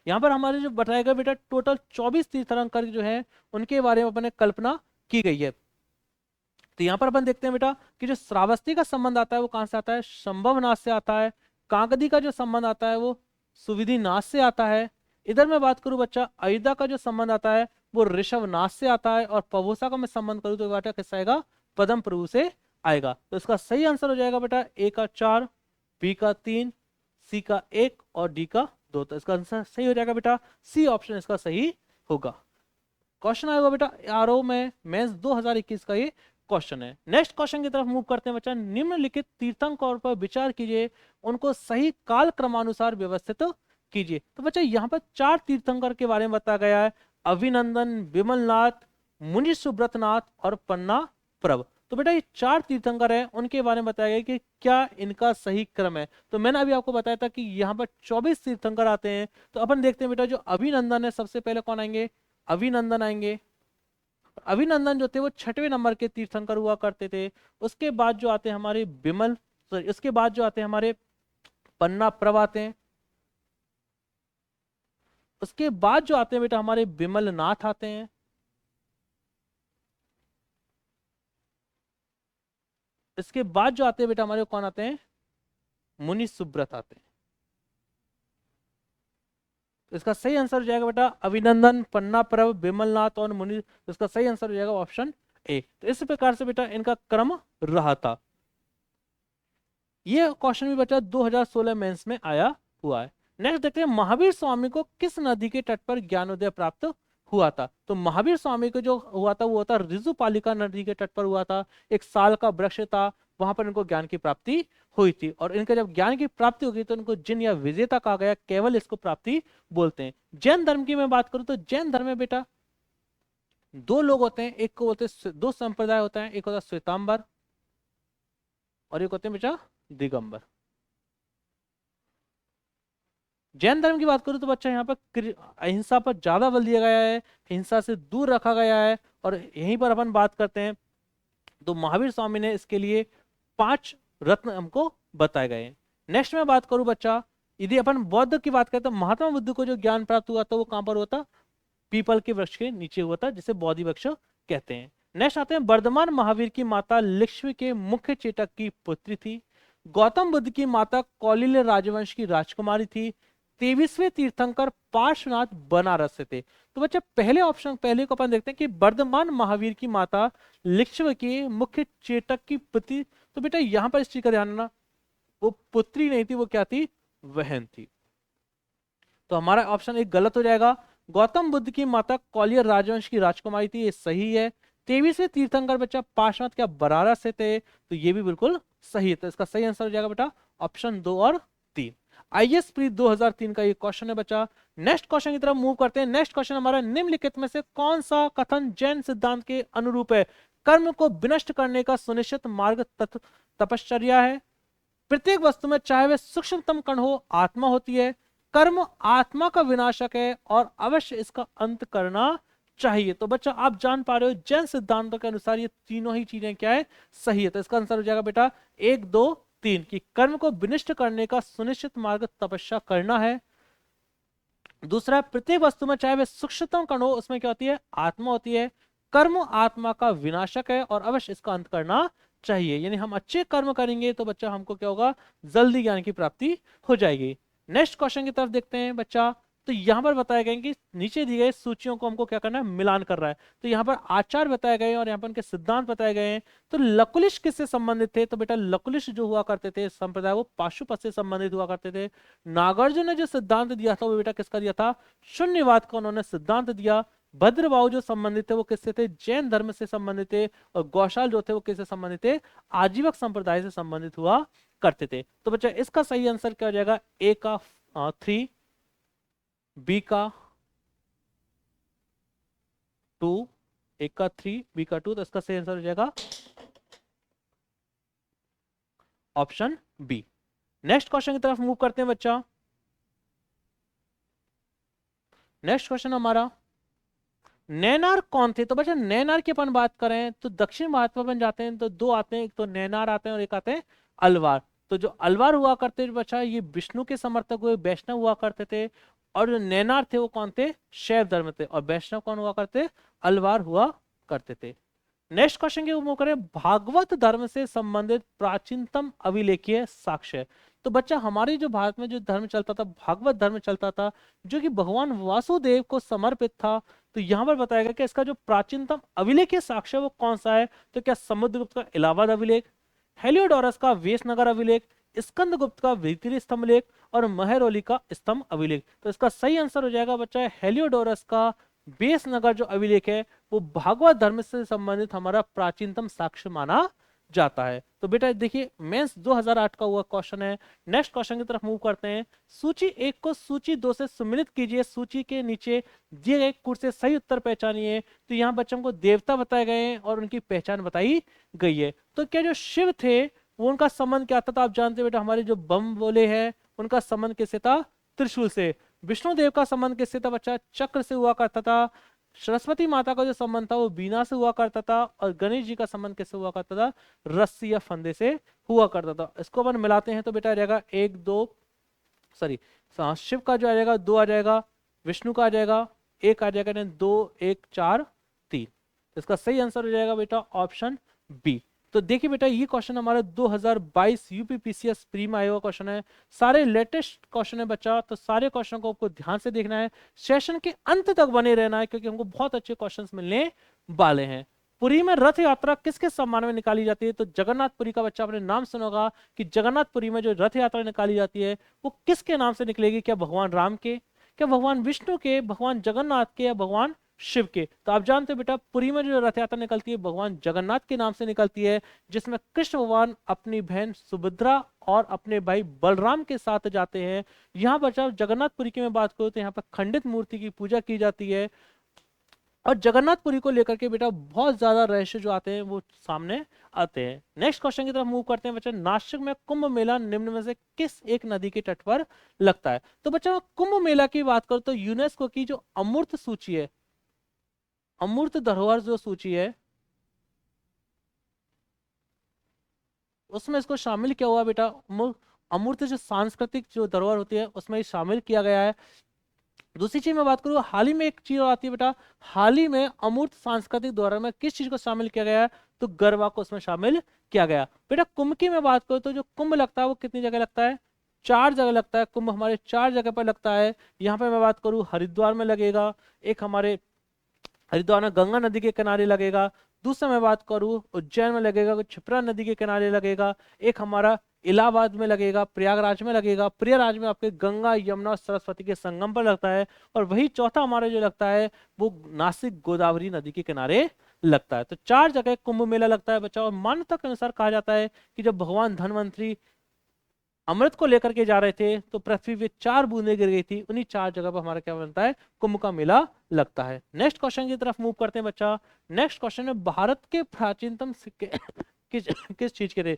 S1: यहाँ पर हमारे जो बताया गया बेटा टोटल 24 तीर्थंकर जो है उनके बारे में अपने कल्पना की गई है। तो यहाँ पर अपन देखते हैं बेटा कि जो श्रावस्ती का संबंध आता है वो कहां से आता है? संभवनाथ से आता है। कांगदी का जो संबंध आता है वो सुविधिनाथ से आता है। इधर मैं बात करूं बच्चा अयोध्या का जो संबंध आता है वो ऋषभनाथ से आता है। और पवोसा का मैं संबंध करूं तो बेटा किससे आएगा? पद्म प्रभु से आएगा। तो इसका सही आंसर हो जाएगा बेटा ए का 4, बी का 3, सी का 1 और डी का 2। तो इसका आंसर सही हो जाएगा बेटा सी ऑप्शन इसका सही होगा। क्वेश्चन आएगा बेटा आरओ में मेंस 2021 का ये क्वेश्चन है। नेक्स्ट क्वेश्चन की तरफ मूव करते हैं बच्चा। निम्नलिखित तीर्थंकर पर विचार कीजिए, उनको सही काल क्रमानुसार व्यवस्थित कीजिए। तो बच्चा यहाँ पर 4 तीर्थंकर के बारे में बताया गया है, अभिनंदन, विमलनाथ, मुनि सुब्रतनाथ और पन्ना प्रभ। तो बेटा ये 4 तीर्थंकर हैं, उनके बारे में बताया गया कि क्या इनका सही क्रम है। तो मैंने अभी आपको बताया था कि यहाँ पर 24 तीर्थंकर आते हैं। तो अपन देखते हैं बेटा जो अभिनंदन है सबसे पहले कौन आएंगे? अभिनंदन आएंगे। अभिनंदन जो थे वो 6वें नंबर के तीर्थंकर हुआ करते थे। उसके बाद जो आते हैं हमारे उसके बाद जो आते हैं हमारे पन्ना प्रभ आते हैं। उसके बाद जो आते हैं बेटा हमारे विमलनाथ आते हैं। इसके बाद जो आते हैं बेटा हमारे कौन आते हैं? मुनि सुब्रत आते हैं। तो इसका सही आंसर हो जाएगा बेटा अभिनंदन, पन्ना प्रभ, विमलनाथ और मुनि। तो इसका सही आंसर हो जाएगा ऑप्शन ए। तो इस प्रकार से बेटा इनका क्रम रहा था। ये क्वेश्चन भी बेटा 2016 मेंस में आया हुआ है। नेक्स्ट देखते हैं महावीर स्वामी को किस नदी के तट पर ज्ञानोदय प्राप्त हुआ था? तो महावीर स्वामी को जो हुआ था वो था ऋजुपालिका नदी के तट पर हुआ था। एक साल का वृक्ष था, वहां पर इनको ज्ञान की प्राप्ति हुई थी। और इनका जब ज्ञान की प्राप्ति होगी तो इनको जिन या विजेता कहा गया, केवल इसको प्राप्ति बोलते हैं। जैन धर्म की मैं बात करूं तो जैन धर्म में बेटा दो लोग होते हैं, एक को बोलते हैं, दो संप्रदाय होता है, एक होता है श्वेतांबर और एक होते हैं बेटा दिगंबर। जैन धर्म की बात करूं तो बच्चा यहाँ पर अहिंसा पर ज्यादा बल दिया गया है, हिंसा से दूर रखा गया है। और यहीं पर अपन बात करते हैं तो महावीर स्वामी ने इसके लिए 5 रत्न हमको बताए गए हैं। नेक्स्ट में बात करूं बच्चा, यदि अपन बौद्ध की बात करें तो महात्मा बुद्ध को जो ज्ञान प्राप्त हुआ था वो कहां पर हुआ था? पीपल के वृक्ष के नीचे हुआ था, जिसे बोधि वृक्ष कहते हैं। नेक्स्ट आते हैं, वर्धमान महावीर की माता लक्ष्मी के मुख्य चेतक की पुत्री थी। गौतम बुद्ध की माता कौलिल्य राजवंश की राजकुमारी थी। 23वें तीर्थंकर पार्श्वनाथ बनारस से थे। तो बच्चा पहले ऑप्शन, पहले को अपन देखते हैं कि वर्धमान महावीर की माता लक्ष्मी के मुख्य चेतक की पुत्री। तो बेटा यहां पर इस चीज का ध्यान रखना, वो पुत्री नहीं थी, वो क्या थी? बहन थी। तो हमारा ऑप्शन एक गलत हो जाएगा। गौतम बुद्ध की माता कौलिल्य राजवंश की राजकुमारी थी, ये सही है। 23वें तीर्थंकर बच्चा पार्श्वनाथ क्या बनारस से थे? तो ये भी बिल्कुल सही है। तो इसका सही आंसर हो जाएगा बेटा ऑप्शन 2 और 3। आईएएस प्री 2003 का ये क्वेश्चन है बच्चा। नेक्स्ट क्वेश्चन की तरफ मूव करते हैं। नेक्स्ट क्वेश्चन हमारा, निम्नलिखित में से कौन सा कथन जैन सिद्धांत के अनुरूप है? कर्म को विनष्ट करने का सुनिश्चित मार्ग तपश्चर्या है। प्रत्येक वस्तु में चाहे वह सूक्ष्मतम कण हो, आत्मा होती है। कर्म आत्मा का विनाशक है और अवश्य इसका अंत करना चाहिए। तो बच्चा आप जान पा रहे हो जैन सिद्धांतों के अनुसार ये तीनों ही चीजें क्या है? सही है। तो इसका आंसर हो जाएगा बेटा 1, 2, 3 कि कर्म को विनिष्ट करने का सुनिश्चित मार्ग तपस्या करना है। दूसरा, प्रत्येक वस्तु में चाहे वह सूक्ष्मतम कण हो, उसमें क्या होती है? आत्मा होती है। कर्म आत्मा का विनाशक है और अवश्य इसका अंत करना चाहिए। यानी हम अच्छे कर्म करेंगे तो बच्चा हमको क्या होगा? जल्दी ज्ञान की प्राप्ति हो जाएगी। नेक्स्ट क्वेश्चन की तरफ देखते हैं बच्चा। तो यहाँ पर बताया गया कि नीचे दी गई सूचियों को हमको क्या करना है? मिलान कर रहा है। तो यहाँ पर आचार बताए गए और यहाँ पर उनके सिद्धांत बताए गए हैं। तो लकुलिश किससे संबंधित थे? तो बेटा लकुलिश जो हुआ करते थे संप्रदाय, वो पाशुपत से संबंधित हुआ करते थे। नागार्जुन ने जो सिद्धांत दिया था वो बेटा किसका दिया था? शून्यवाद का उन्होंने सिद्धांत दिया। भद्रबाहु जो संबंधित थे वो किससे थे? जैन धर्म से संबंधित थे। और गौशाल जो थे वो किससे संबंधित थे? आजीवक संप्रदाय से संबंधित हुआ करते थे। तो बच्चा इसका सही आंसर क्या हो जाएगा? ए का 3, बी का 2, एक का 3, बी का 2। तो इसका सही आंसर हो जाएगा ऑप्शन बी। नेक्स्ट क्वेश्चन की तरफ मूव करते हैं बच्चा। नेक्स्ट क्वेश्चन हमारा, नैनार कौन थे? तो बच्चा नैनार की अपन बात करें तो दक्षिण भारत में अपन जाते हैं तो 2 आते हैं, एक तो नैनार आते हैं और एक आते हैं अलवार। तो जो अलवार हुआ करते थे बच्चा, ये विष्णु के समर्थक हुए, वैष्णव हुआ करते थे। और जो नैनार थे वो कौन थे? शैव धर्म थे। और वैष्णव कौन हुआ करते? अलवार हुआ करते थे। नेक्स्ट क्वेश्चन की मूव करें, भागवत धर्म से संबंधित प्राचीनतम अभिलेखीय साक्ष्य। तो बच्चा हमारे जो भारत में जो धर्म चलता था, भागवत धर्म चलता था, जो कि भगवान वासुदेव को समर्पित था। तो यहाँ पर बताया गया कि इसका जो प्राचीनतम अभिलेखीय साक्ष्य वो कौन सा है? तो क्या समुद्रगुप्त का इलाहाबाद अभिलेख, हेलियोडोरस का वेशनगर अभिलेख, स्कंदगुप्त का भीतरी स्तंभ लेख और महरौली का स्तंभ अभिलेख। तो इसका सही आंसर हो जाएगा बच्चा हेलियोडोरस का वेशनगर जो अभिलेख है वो भागवत धर्म से संबंधित हमारा प्राचीनतम साक्ष्य माना जाता है। तो बेटा देखिए मेंस 2008 का हुआ क्वेश्चन है। नेक्स्ट क्वेश्चन की तरफ मूव करते हैं। सूची 1 को सूची 2 से सम्मिलित कीजिए। सूची के नीचे दिए गए कुछ से सही उत्तर पहचानिए। तो यहाँ बच्चों को देवता बताए गए हैं और उनकी पहचान बताई गई है। तो क्या जो शिव थे वो उनका संबंध क्या था? तो आप जानते बेटा हमारे जो बम बोले हैं उनका संबंध किससे था? त्रिशूल से। विष्णु देव का संबंध किससे था बच्चा? चक्र से हुआ करता था। सरस्वती माता का जो संबंध था वो बीना से हुआ करता था। और गणेश जी का संबंध किससे हुआ करता था? रस्सी या फंदे से हुआ करता था। इसको अपन मिलाते हैं तो बेटा आ जाएगा 1, 2, सॉरी शिव का जो आ जाएगा 2 आ जाएगा, विष्णु का आ जाएगा 1 आ जाएगा, 2, 1, 4, 3। इसका सही आंसर हो जाएगा बेटा ऑप्शन बी। तो देखिए बेटा ये क्वेश्चन हमारा 2022 यूपीपीसीएस प्री में आया हुआ क्वेश्चन है। सारे लेटेस्ट क्वेश्चन है बच्चा, तो सारे क्वेश्चन को आपको ध्यान से देखना है, सेशन के अंत तक बने रहना है क्योंकि हमको बहुत अच्छे क्वेश्चंस मिलने वाले हैं। पुरी में रथ यात्रा किसके सम्मान में निकाली जाती है? तो जगन्नाथपुरी का बच्चा आपने नाम सुना होगा कि जगन्नाथपुरी में जो रथ यात्रा निकाली जाती है वो किसके नाम से निकलेगी? क्या भगवान राम के, क्या भगवान विष्णु के, भगवान जगन्नाथ के या भगवान शिव के। तो आप जानते हो बेटा पुरी में जो रथ यात्रा निकलती है भगवान जगन्नाथ के नाम से निकलती है, जिसमें कृष्ण भगवान अपनी बहन सुभद्रा और अपने भाई बलराम के साथ जाते हैं। यहाँ पर जब जगन्नाथपुरी की मैं बात करूँ तो यहाँ पर खंडित मूर्ति की पूजा की जाती है, और जगन्नाथपुरी को लेकर के बेटा बहुत ज्यादा रहस्य जो आते हैं वो सामने आते हैं। नेक्स्ट क्वेश्चन की तरफ मूव करते हैं बच्चा। नासिक में कुंभ मेला निम्न में से किस एक नदी के तट पर लगता है? तो बच्चा कुंभ मेला की बात करो तो यूनेस्को की जो अमूर्त सूची है, अमूर्त धरोहर जो सूची है, उसमें इसको शामिल किया हुआ बेटा। अमूर्त जो सांस्कृतिक जो धरोहर होती है उसमें शामिल किया गया है। दूसरी चीज मैं बात करूँ, हाल ही में एक चीज और आती है बेटा, हाल ही में अमूर्त सांस्कृतिक धरोहर में किस चीज को शामिल किया गया है? तो गरबा को उसमें शामिल किया गया। बेटा कुंभ की मैं बात करूँ तो जो कुंभ लगता है वो कितनी जगह लगता है? 4 जगह लगता है। कुंभ हमारे 4 जगह पर लगता है। यहाँ पे मैं बात करूँ हरिद्वार में लगेगा, एक हमारे हरिद्वार में गंगा नदी के किनारे लगेगा, दूसरा मैं बात करूँ उज्जैन में लगेगा, क्षिप्रा नदी के किनारे लगेगा, एक हमारा इलाहाबाद में लगेगा, प्रयागराज में लगेगा, प्रयागराज में आपके गंगा यमुना और सरस्वती के संगम पर लगता है, और वही चौथा हमारा जो लगता है वो नासिक गोदावरी नदी के किनारे लगता है। तो 4 जगह कुंभ मेला लगता है बच्चा। और मान्यता के अनुसार कहा जाता है कि जब भगवान धनवंतरी अमृत को लेकर के जा रहे थे तो पृथ्वी पे 4 बूंदें गिर गई थी, उन्हीं 4 जगह पर हमारा क्या बनता है? कुंभ का मेला लगता है। नेक्स्ट क्वेश्चन की तरफ मूव करते हैं बच्चा। नेक्स्ट क्वेश्चन है भारत के प्राचीनतम सिक्के किस चीज के थे?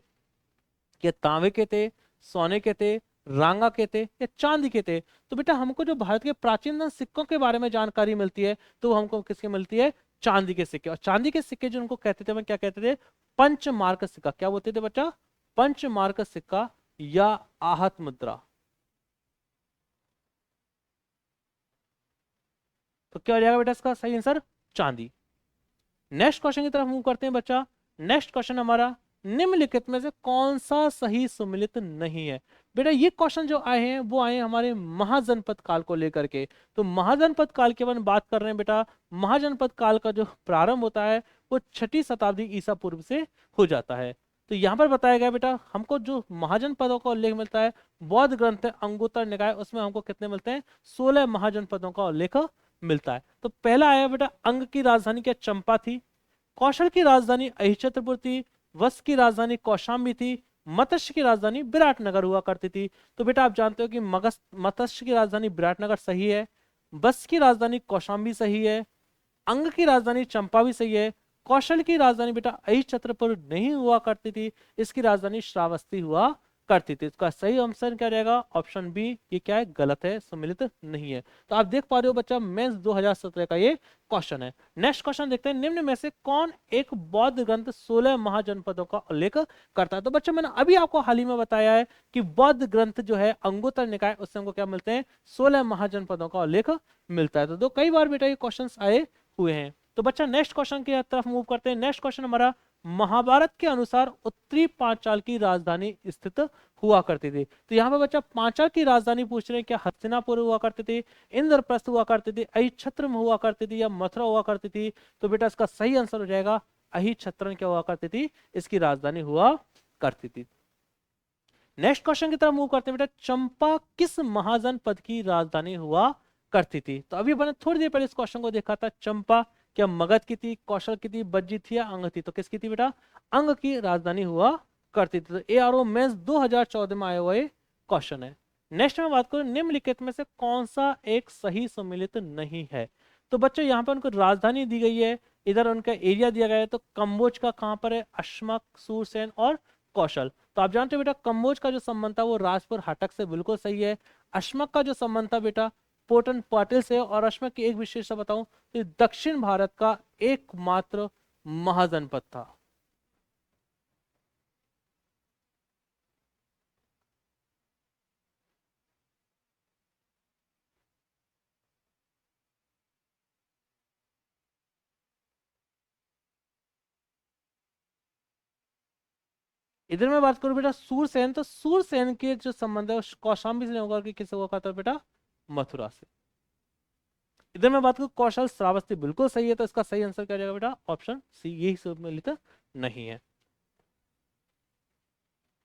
S1: क्या तांबे के थे, सोने के थे, रांगा के थे, या चांदी के थे? तो बेटा हमको जो भारत के प्राचीनतम सिक्कों के बारे में जानकारी मिलती है तो वो हमको किसके मिलती है? चांदी के सिक्के। और चांदी के सिक्के जो उनको कहते थे, मैं क्या कहते थे? पंचमार्क सिक्का। क्या बोलते थे बच्चा? पंचमार्क सिक्का या आहत मुद्रा। तो क्या हो जाएगा बेटा इसका सही आंसर? चांदी। नेक्स्ट क्वेश्चन की तरफ मूव करते हैं बच्चा। नेक्स्ट क्वेश्चन हमारा, निम्नलिखित में से कौन सा सही सुमेलित नहीं है? बेटा ये क्वेश्चन जो आए हैं वो आए हैं हमारे महाजनपद काल को लेकर के। तो महाजनपद काल की अपन बात कर रहे हैं बेटा। महाजनपद काल का जो प्रारंभ होता है वो 6ठी शताब्दी ईसा पूर्व से हो जाता है। तो यहाँ पर बताया गया बेटा हमको जो महाजनपदों का उल्लेख मिलता है, बौद्ध ग्रंथ है अंगुत्तर निकाय, उसमें हमको कितने मिलते हैं? 16 महाजनपदों का उल्लेख मिलता है। तो पहला आया बेटा, अंग की राजधानी क्या चंपा थी, कौशल की राजधानी अहिच्छत्रपुर थी, वत्स की राजधानी कौशाम्बी थी, मत्स्य की राजधानी विराटनगर हुआ करती थी। तो बेटा आप जानते हो कि मत्स्य की राजधानी विराटनगर सही है, वत्स की राजधानी कौशाम्बी सही है, अंग की राजधानी चंपा भी सही है, कौशल की राजधानी बेटा अहिच्छत्रपुर नहीं हुआ करती थी, इसकी राजधानी श्रावस्ती हुआ करती थी। इसका सही आंसर क्या रहेगा? Option B. ये क्या है? गलत है, सम्मिलित नहीं है। तो आप देख पा रहे हो बच्चा मेंस 2017 का ये क्वेश्चन है। नेक्स्ट क्वेश्चन देखते हैं, निम्न में से कौन एक बौद्ध ग्रंथ 16 महाजनपदों का उल्लेख करता है? तो बच्चा मैंने अभी आपको हाल ही में बताया है कि बौद्ध ग्रंथ जो है अंगुत्तर निकाय, उससे हमको क्या मिलते हैं? 16 महाजनपदों का उल्लेख मिलता है। तो कई बार बेटा ये क्वेश्चन आए हुए हैं। तो बच्चा नेक्स्ट क्वेश्चन की तरफ मूव करते हैं। नेक्स्ट क्वेश्चन हमारा, महाभारत के अनुसार उत्तरी पांचाल की राजधानी स्थित हुआ करती थी। तो यहाँ पे बच्चा पांचाल की राजधानी पूछ रहे हैं, क्या हस्तिनापुर हुआ करती थी, इंद्रप्रस्थ हुआ करती थी, अहिच्छत्र में हुआ करती थी, या मथुरा हुआ करती थी? तो बेटा इसका सही आंसर हो जाएगा अहिच्छत्र क्या हुआ करती थी? इसकी राजधानी हुआ करती थी। नेक्स्ट क्वेश्चन की तरफ मूव करते हैं बेटा, चंपा किस महाजनपद की राजधानी हुआ करती थी? तो अभी मैंने थोड़ी देर पहले इस क्वेश्चन को देखा था। चंपा क्या मगध की थी, कौशल की थी, बज्जी थी, या अंग थी? तो किसकी थी बेटा? अंग की राजधानी हुआ करती थी। तो ARO मेंस 2014 में आया हुआ ये क्वेश्चन है। नेक्स्ट में बात करूं, निम्नलिखित में से कौन सा एक सही सम्मिलित नहीं है? तो बच्चों यहाँ पे उनको राजधानी दी गई है, इधर उनका एरिया दिया गया है। तो कम्बोज का कहाँ पर है? अश्मक, सूरसेन और कौशल। तो आप जानते हो बेटा कम्बोज का जो संबंध था वो राजपुर हटक से बिल्कुल सही है। अश्मक का जो संबंध था बेटा पोटन पाटिल से। और अश्मक की एक विशेषता बताऊं तो दक्षिण भारत का एकमात्र महाजनपद था। इधर मैं बात करूं बेटा सूरसेन, तो सूरसेन के जो संबंध है कौशाम्बी से होगा कि किससे हुआ करता है बेटा? मथुरा से। इधर मैं बात करूं कौशल श्रावस्ती बिल्कुल सही है। तो इसका सही आंसर क्या जाएगा बेटा? ऑप्शन सी, यही सम्मिलित नहीं है।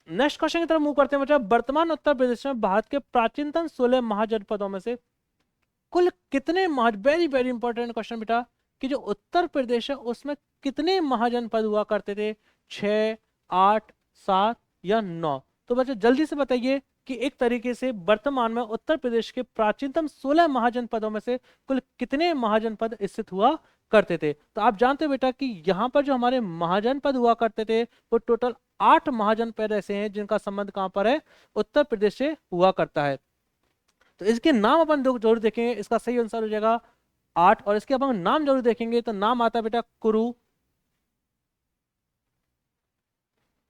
S1: नेक्स्ट क्वेश्चन की तरफ मूव करते हैं बच्चा। वर्तमान उत्तर प्रदेश में भारत के प्राचीनतम 16 महाजनपदों में से कुल कितने वेरी वेरी इंपॉर्टेंट क्वेश्चन बेटा, कि जो उत्तर प्रदेश है उसमें कितने महाजनपद हुआ करते थे, 6, 8, 7 या 9? तो बच्चे जल्दी से बताइए कि एक तरीके से वर्तमान में उत्तर प्रदेश के प्राचीनतम 16 महाजनपदों में से कुल कितने महाजनपद स्थित हुआ करते थे? तो आप जानते हो बेटा कि यहाँ पर जो हमारे महाजनपद हुआ करते थे वो टोटल 8 महाजनपद ऐसे हैं जिनका संबंध कहाँ पर है, उत्तर प्रदेश से हुआ करता है। तो इसके नाम अपन जरूर देखेंगे, इसका सही आंसर हो जाएगा 8। और इसके अपन नाम जरूर देखेंगे तो नाम आता है बेटा कुरु,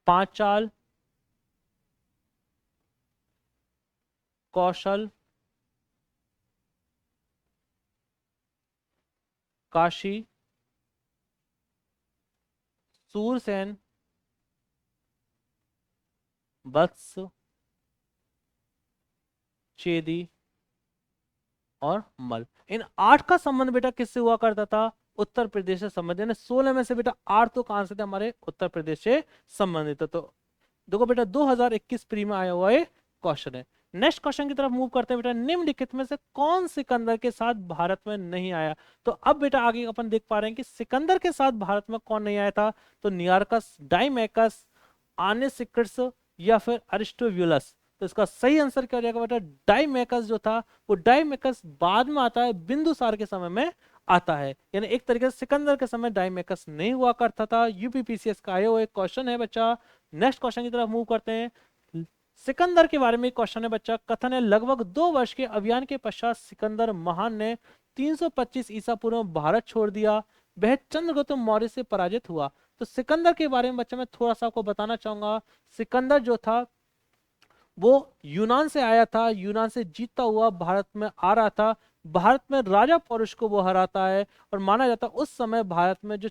S1: पांचाल, कौशल, काशी, सूरसेन, वत्स, चेदी और मल। इन 8 का संबंध बेटा किससे हुआ करता था, उत्तर प्रदेश से संबंधित, यानी 16 में से बेटा 8 तो कहां से थे, हमारे उत्तर प्रदेश से संबंधित। तो देखो बेटा 2021 प्री में आया हुआ ये क्वेश्चन है। नेक्स्ट क्वेश्चन की तरफ मूव करते हैं बेटा, निम्नलिखित में से कौन सिकंदर के साथ भारत में नहीं आया? तो अब बेटा आगे अपन देख पा रहे हैं कि सिकंदर के साथ भारत में कौन नहीं आया था, तो नियार्कस, डाइमैकस, आनेसिक्स या फिर अरिस्टोब्यूलस। तो इसका सही आंसर क्या हो जाएगा बेटा, डाइमैकस जो था वो डाइमैकस बाद में आता है, बिंदुसार के समय में आता है, यानी एक तरीके से सिकंदर के समय डाइमैकस नहीं हुआ करता था। यूपीपीसीएस का आया हुआ एक क्वेश्चन है बच्चा। नेक्स्ट क्वेश्चन की तरफ मूव करते हैं। सिकंदर के बारे में क्वेश्चन है बच्चा, कथन है लगभग 2 वर्ष के अभियान के पश्चात सिकंदर महान ने 325 ईसा पूर्व में भारत छोड़ दिया, वह चंद्रगुप्त मौर्य से पराजित हुआ। तो सिकंदर के बारे में बच्चा मैं थोड़ा सा आपको बताना चाहूंगा। सिकंदर जो था वो यूनान से आया था, यूनान से जीतता हुआ भारत में आ रहा था, भारत में राजा पौरुष को वो हराता है। और माना जाता है उस समय भारत में जो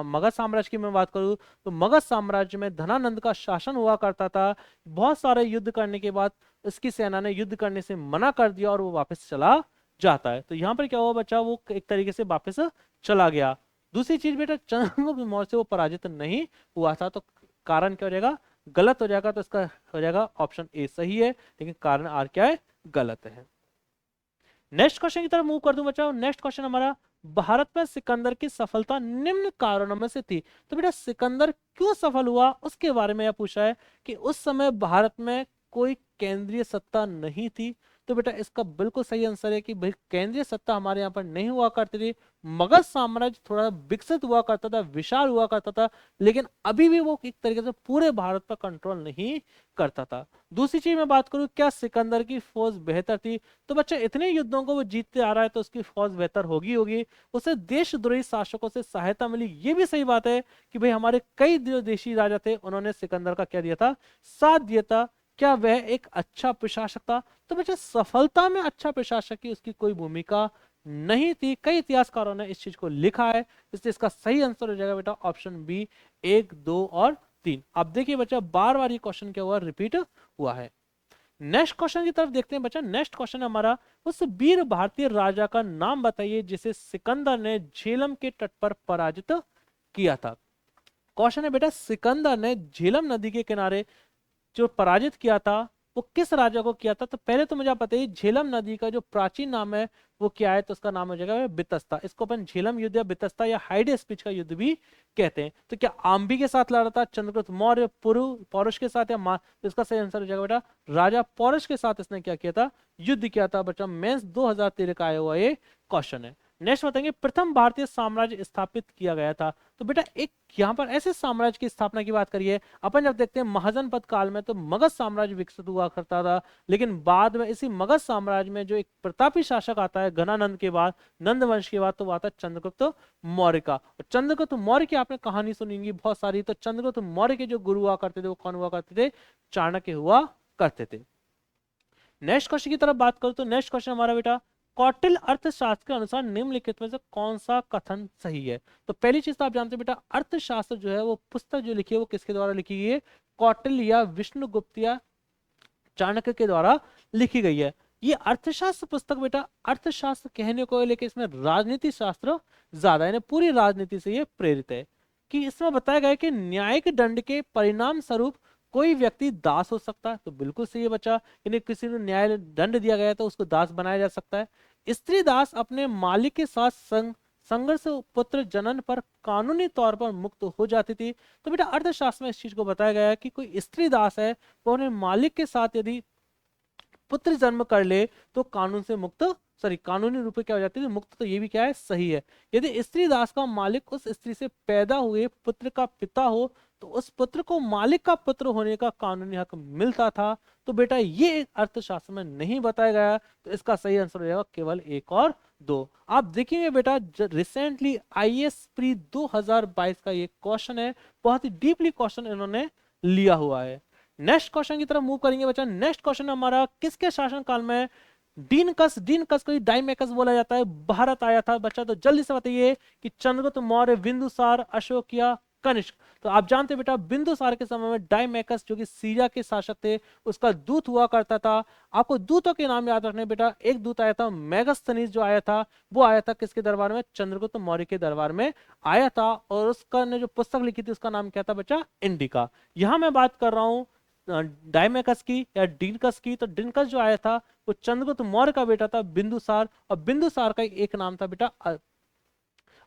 S1: मगध साम्राज्य की मैं बात करूं तो मगध साम्राज्य में धनानंद का शासन हुआ करता था। बहुत सारे युद्ध करने के बाद इसकी सेना ने युद्ध करने से मना कर दिया और वो वापस चला जाता है। तो यहाँ पर क्या हुआ बच्चा, वो एक तरीके से वापस चला गया। दूसरी चीज बेटा, चंद्रगुप्त मौर्य से वो पराजित नहीं हुआ था, तो कारण क्या हो जाएगा, गलत हो जाएगा। तो इसका हो जाएगा ऑप्शन ए सही है, लेकिन कारण आर क्या है, गलत है। नेक्स्ट क्वेश्चन की तरफ मूव कर दूं बच्चों। नेक्स्ट क्वेश्चन हमारा, भारत में सिकंदर की सफलता निम्न कारणों में से थी। तो बेटा सिकंदर क्यों सफल हुआ उसके बारे में यह पूछा है कि उस समय भारत में कोई केंद्रीय सत्ता नहीं थी। तो बेटा इसका बिल्कुल सही आंसर है कि भाई केंद्रीय सत्ता हमारे यहाँ पर नहीं हुआ करती थी। मगध साम्राज्य थोड़ा विकसित हुआ करता था, विशाल हुआ करता था, लेकिन अभी भी वो एक तरीके से पूरे भारत पर कंट्रोल नहीं करता था। दूसरी चीज मैं बात करूं, क्या सिकंदर की फौज बेहतर थी? तो बच्चा इतने युद्धों को वो जीतते आ रहा है तो उसकी फौज बेहतर होगी होगी। उसे देशद्रोही शासकों से सहायता मिली, ये भी सही बात है कि भाई हमारे कई जो देशी राजा थे उन्होंने सिकंदर का क्या दिया था, साथ दिया था। क्या वह एक अच्छा प्रशासक था? तो बच्चा सफलता में अच्छा प्रशासक की उसकी कोई भूमिका नहीं थी। कई इतिहासकारों ने इस चीज को लिखा है, इसलिए इसका सही आंसर हो जाएगा बेटा ऑप्शन बी, 1, 2 और 3। अब देखिए बच्चा बार बार ये क्वेश्चन क्या हुआ, रिपीट हुआ है। नेक्स्ट क्वेश्चन की तरफ देखते हैं बच्चा। नेक्स्ट क्वेश्चन हमारा, उस वीर भारतीय राजा का नाम बताइए जिसे सिकंदर ने झेलम के तट पर पराजित किया था। क्वेश्चन है बेटा, सिकंदर ने झेलम नदी के किनारे जो पराजित किया था वो किस राजा को किया था? तो पहले तो मुझे आप बताइए झेलम नदी का जो प्राचीन नाम है वो क्या है? तो उसका नाम हो जाएगा बितस्ता। इसको अपन झेलम युद्ध या बितस्ता या हाइडे स्पीच का युद्ध भी कहते हैं। तो क्या आम्बी के साथ लड़ा था, चंद्रगुप्त मौर्य, पौरुष के साथ, या तो इसका सही आंसर हो जाएगा बेटा राजा पौरुष के साथ इसने क्या किया था, युद्ध किया था। बच्चा मेंस 2013 का आया हुआ ये क्वेश्चन है। नेक्स्ट बताएंगे, प्रथम भारतीय साम्राज्य स्थापित किया गया था। तो बेटा एक यहाँ पर ऐसे साम्राज्य की स्थापना की बात करिए अपन, जब देखते हैं महाजनपद काल में तो मगध साम्राज्य विकसित हुआ करता था, लेकिन बाद में इसी मगध साम्राज्य में जो एक प्रतापी शासक आता है घनानंद के बाद, नंद वंश के बाद, तो वो आता है चंद्रगुप्त मौर्य का। और चंद्रगुप्त मौर्य की आपने कहानी सुनी होगी बहुत सारी। तो चंद्रगुप्त मौर्य के जो गुरु हुआ करते थे वो कौन हुआ करते थे, चाणक्य हुआ करते थे। नेक्स्ट क्वेश्चन की तरफ बात करूं तो नेक्स्ट क्वेश्चन हमारा बेटा, कौटिल्य अर्थशास्त्र के अनुसार निम्नलिखित में से कौन सा कथन सही है? तो पहली चीज तो आप जानते हैं बेटा, अर्थशास्त्र जो है वो पुस्तक जो लिखी है वो किसके द्वारा लिखी गई है, कौटिल्य या विष्णुगुप्त या चाणक्य के द्वारा लिखी गई है। ये अर्थशास्त्र पुस्तक बेटा अर्थशास्त्र कहने को है, लेकिन इसमें राजनीति शास्त्र ज्यादा है, पूरी राजनीति से ये प्रेरित है। कि इसमें बताया गया है कि न्यायिक दंड के परिणाम स्वरूप कोई व्यक्ति दास हो सकता है। तो बिल्कुल सही है बच्चा, यानी किसी को न्याय दंड दिया गया है तो उसको दास बनाया जा सकता है। स्त्री दास अपने मालिक के साथ संघर्ष पुत्र जनन पर कानूनी तौर पर मुक्त हो जाती थी। तो बेटा अर्थशास्त्र में इस चीज को बताया गया है कि कोई स्त्री दास है वो अपने मालिक के साथ यदि पुत्र जन्म कर ले तो कानून से मुक्त, सॉरी कानूनी रूप से क्या हो जाती है मुक्त, तो ये भी क्या है सही है। यदि स्त्री दास का मालिक उस स्त्री से पैदा हुए पुत्र का पिता हो तो उस पुत्र को मालिक का पुत्र होने का कानूनी हक मिलता था। तो बेटा ये अर्थशास्त्र में नहीं बताया गया, तो इसका सही आंसर हो जाएगा केवल 1 और 2। आप देखेंगे बेटा रिसेंटली आईएएस प्री 2022 का ये क्वेश्चन है, बहुत ही डीपली क्वेश्चन इन्होंने लिया हुआ है। नेक्स्ट क्वेश्चन की तरफ मूव करेंगे बच्चा। नेक्स्ट क्वेश्चन हमारा किसके शासन काल में डीनकस को डाइमेकस बोला जाता है भारत आया था बच्चा? तो जल्दी से बताइए कि चंद्रगुप्त मौर्य, बिंदुसार, अशोक या कनिष्क? तो आप जानते हैं बेटा बिंदुसार के समय में डाइमेकस जो कि सीरिया के शासक थे उसका दूत हुआ करता था। आपको दूतों के नाम याद रखने बेटा, एक दूत आया था मेगास्थनीज जो आया था वो आया था किसके दरबार में? चंद्रगुप्त मौर्य के दरबार में आया था, और उसका ने जो पुस्तक लिखी थी उसका नाम क्या था बच्चा? इंडिका। यहां मैं बात कर रहा हूं डाइमेकस की या डिनकस की। तो डिनकस जो आया था वो चंद्रगुप्त मौर्य का बेटा था बिंदुसार, और बिंदुसार का एक नाम था बेटा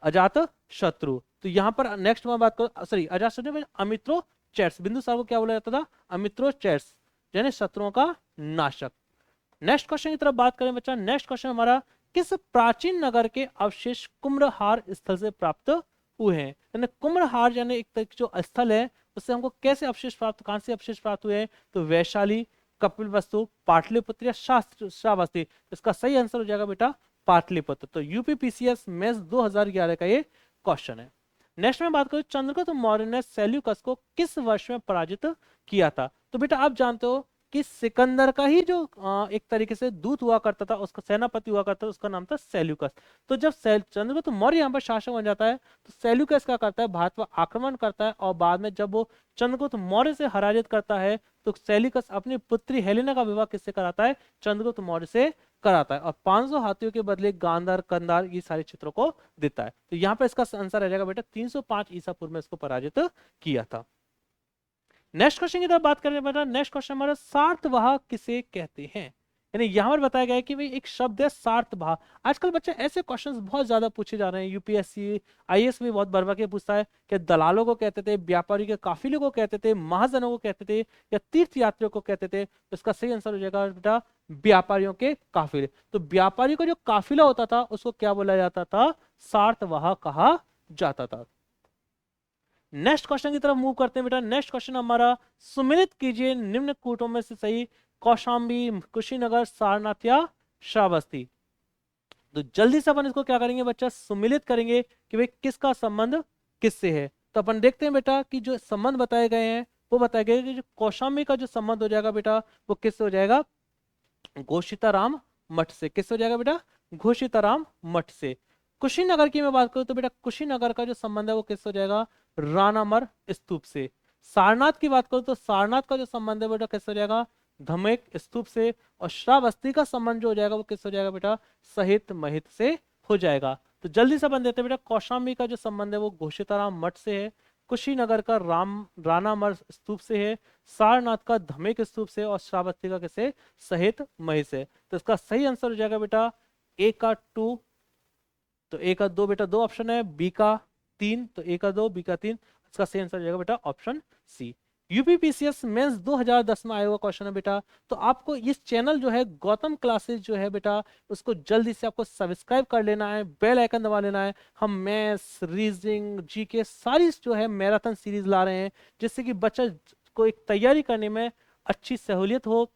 S1: अजात शत्रु। तो यहां पर नेक्स्ट में बात करो, सॉरी अजात शत्रु में अमित्रो चैट्स, बिंदुसार को क्या बोला जाता था? अमित्रो चैट्स, यानी शत्रुओं का नाशक। नेक्स्ट क्वेश्चन की तरफ बात करें बच्चा। नेक्स्ट क्वेश्चन हमारा किस प्राचीन नगर के अवशेष कुम्भहार स्थल से प्राप्त हुए हैं? यानी कुम्भहार यानी एक तरह जो स्थल है उससे हमको कैसे अवशेष प्राप्त, कहां से अवशेष प्राप्त हुए हैं? तो वैशाली, कपिलवस्तु, पाटलिपुत्र या श्रावस्ती? इसका सही आंसर हो जाएगा बेटा पाटलिपुत्र। तो यूपीपीसीएस मेंस 2011 का ये क्वेश्चन है। नेक्स्ट में बात करें चंद्रगुप्त मौर्य ने सेल्यूकस को किस वर्ष में पराजित किया था? तो बेटा आप जानते हो कि सिकंदर का ही जो एक तरीके से दूत हुआ करता था, उसका सेनापति हुआ करता था, उसका नाम था सेल्यूकस। तो जब चंद्रगुप्त मौर्य यहाँ पर शासक बन जाता है तो सेल्यूकस क्या करता है? भारत पर आक्रमण करता है, और बाद में जब वो चंद्रगुप्त मौर्य से पराजित करता है तो सेल्यूकस अपनी पुत्री हेलेना का विवाह किससे कराता है? चंद्रगुप्त मौर्य से कराता है, और 500 हाथियों के बदले गांधार, कंधार ये सारे क्षेत्रों को देता है। तो यहाँ पर इसका आंसर आ जाएगा बेटा 305 ईसा पूर्व में इसको पराजित किया था। नेक्स्ट क्वेश्चन की तरफ बात करें बेटा। नेक्स्ट क्वेश्चन हमारा सार्तवाह किसे कहते हैं? यानी यहां पर बताया गया है कि भाई एक शब्द है सार्तवाह। आजकल बच्चे ऐसे क्वेश्चंस बहुत ज्यादा पूछे जा रहे हैं, यूपीएससी आईएएस में बहुत भर के पूछता है कि दलालों को कहते थे, व्यापारी के काफिले को कहते थे, महाजनों को कहते थे, या तीर्थ यात्रियों को कहते थे? तो इसका सही आंसर हो जाएगा बेटा व्यापारियों के काफिले। तो व्यापारी का जो काफिला होता था उसको क्या बोला जाता था? सार्तवाह कहा जाता था। नेक्स्ट क्वेश्चन की तरफ मूव करते हैं बेटा। नेक्स्ट क्वेश्चन हमारा सुमिलित कीजिए निम्न कूटों में से सही कौशाम्बी, कुशीनगर, सारनाथ या श्रावस्ती? तो जल्दी से अपन इसको क्या करेंगे बच्चा? सुमिलित करेंगे कि भाई किसका संबंध किससे है। तो अपन देखते हैं बेटा कि जो संबंध बताए गए हैं वो बताए गए कि जो कौशाम्बी का जो संबंध हो जाएगा बेटा वो किससे हो जाएगा? घोषिताराम मठ से। किससे हो जाएगा बेटा? घोषिताराम मठ से। कुशीनगर की मैं बात करूं तो बेटा कुशीनगर का जो संबंध है वो किससे हो जाएगा? रानामर स्तूप से। सारनाथ की बात करूं तो सारनाथ का जो संबंध है बेटा किससे हो जाएगा? धमेक स्तूप से। और श्रावस्ती का संबंध जो हो जाएगा वो किससे हो जाएगा बेटा? सहित महित से हो जाएगा। तो जल्दी से बन देते हैं बेटा। कौशाम्बी का जो संबंध है वो घोषिताराम मठ से है, कुशीनगर का रानामर स्तूप से है, सारनाथ का धमेक स्तूप से, और श्रावस्ती का किसे? सहित महित से। तो इसका सही आंसर हो जाएगा बेटा ए का 2, तो ए का 2 बेटा 2 ऑप्शन है, बी का 3, तो ए का 2, बी का 3। इसका सही आंसर हो जाएगा बेटा ऑप्शन सी। यूपीपीसीएस मेंस 2010 में आया हुआ क्वेश्चन है बेटा। तो आपको इस चैनल जो है गौतम क्लासेस जो है बेटा उसको जल्दी से आपको सब्सक्राइब कर लेना है, बेल आइकन दबा लेना है। हम मैथ्स, रीजनिंग, जीके सारी जो है मैराथन सीरीज ला रहे हैं जिससे कि बच्चा को एक तैयारी करने में अच्छी सहूलियत हो।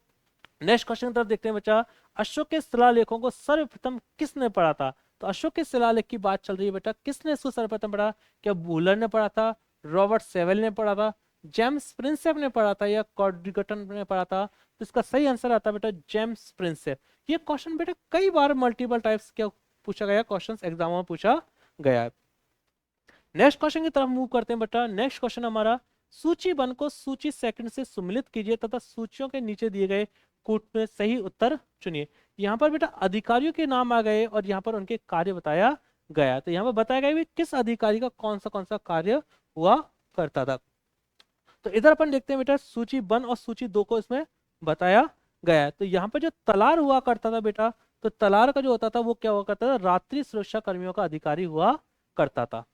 S1: नेक्स्ट क्वेश्चन की तरफ देखते हैं बच्चा। अशोक के शिलालेखों को सर्वप्रथम किसने पढ़ा था? तो अशोक के शिलालेख की बात चल रही है बेटा, किसने इसको सर्वप्रथम पढ़ा? क्या वूलर ने पढ़ा था, रॉबर्ट सेवेल ने पढ़ा था, जेम्स प्रिंसेप ने पढ़ा था, या कॉड्रिगटन ने पढ़ा था? तो इसका सही आंसर आता है बेटा जेम्स प्रिंसेप। ये क्वेश्चन बेटा कई बार मल्टीपल टाइप्स क्या पूछा गया, क्वेश्चन एग्जाम में पूछा गया है। नेक्स्ट क्वेश्चन की तरफ मूव करते हैं बेटा। नेक्स्ट क्वेश्चन हमारा सूची वन को सूची सेकंड से सम्मिलित कीजिए तथा सूचियों के नीचे दिए गए कूट में सही उत्तर चुनिए। यहाँ पर बेटा अधिकारियों के नाम आ गए और यहाँ पर उनके कार्य बताया गया। तो यहाँ पर बताया गया किस अधिकारी का कौन सा कार्य हुआ करता था। तो इधर अपन देखते हैं बेटा सूची 1 और सूची 2 को इसमें बताया गया है। तो यहाँ पर जो तलार हुआ करता था बेटा तो तलार का जो होता था वो क्या हुआ करता था, रात्रि सुरक्षा कर्मियों का अधिकारी हुआ करता था।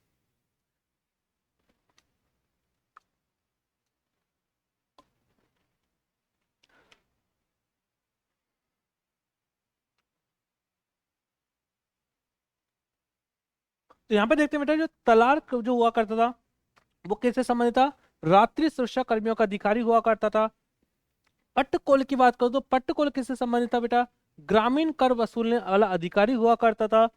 S1: तो यहाँ पे देखते हैं बेटा, जो तलार जो हुआ करता था वो किससे संबंधित था, रात्रि सुरक्षा कर्मियों का अधिकारी हुआ करता था। पट्टकोल की बात करो तो पट्टकोल किससे संबंधित था बेटा, ग्रामीण कर वसूलने वाला अधिकारी हुआ करता था।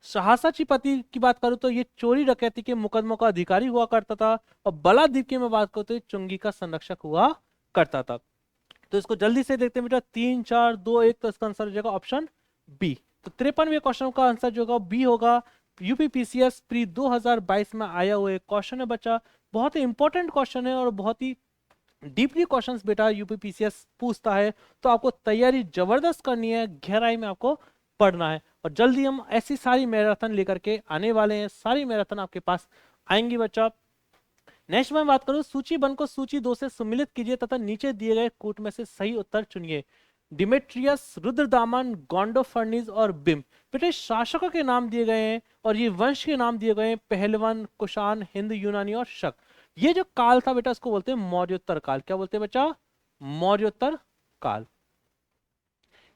S1: सहसा चिपति की बात करूं तो ये चोरी डकैती के मुकदमों का अधिकारी हुआ करता था। और बलादीप की मैं बात करूं तो ये चुंगी का संरक्षक हुआ करता था। तो इसको जल्दी से देखते हैं बेटा, 3 4 2 1, तो इसका आंसर हो जाएगा ऑप्शन बी। तो 53वें क्वेश्चन का आंसर जो होगा बी होगा। यूपीपीसीएस प्री 2022 में आया हुआ एक क्वेश्चन है बच्चा, बहुत ही इंपॉर्टेंट क्वेश्चन है और बहुत ही डीपली क्वेश्चंस बेटा यूपीपीसीएस पूछता है। तो आपको तैयारी जबरदस्त करनी है, गहराई में आपको पढ़ना है। और जल्दी हम ऐसी सारी मैराथन लेकर के आने वाले हैं, सारी मैराथन आपके पास आएंगी बच्चा। नेक्स्ट में बात करूं, सूची 1 को सूची 2 से सम्मिलित कीजिए तथा नीचे दिए गए कूट में से सही उत्तर चुनिए। डिमेट्रियस, रुद्रदामन, गोंडोफर्निस और बिम। बेटे शासकों के नाम दिए गए हैं और ये वंश के नाम दिए गए हैं, पहलवन, कुषाण, हिंद, यूनानी और शक। ये जो काल था बेटा उसको बोलते हैं मौर्योत्तर काल। क्या बोलते हैं बच्चा, मौर्योत्तर काल।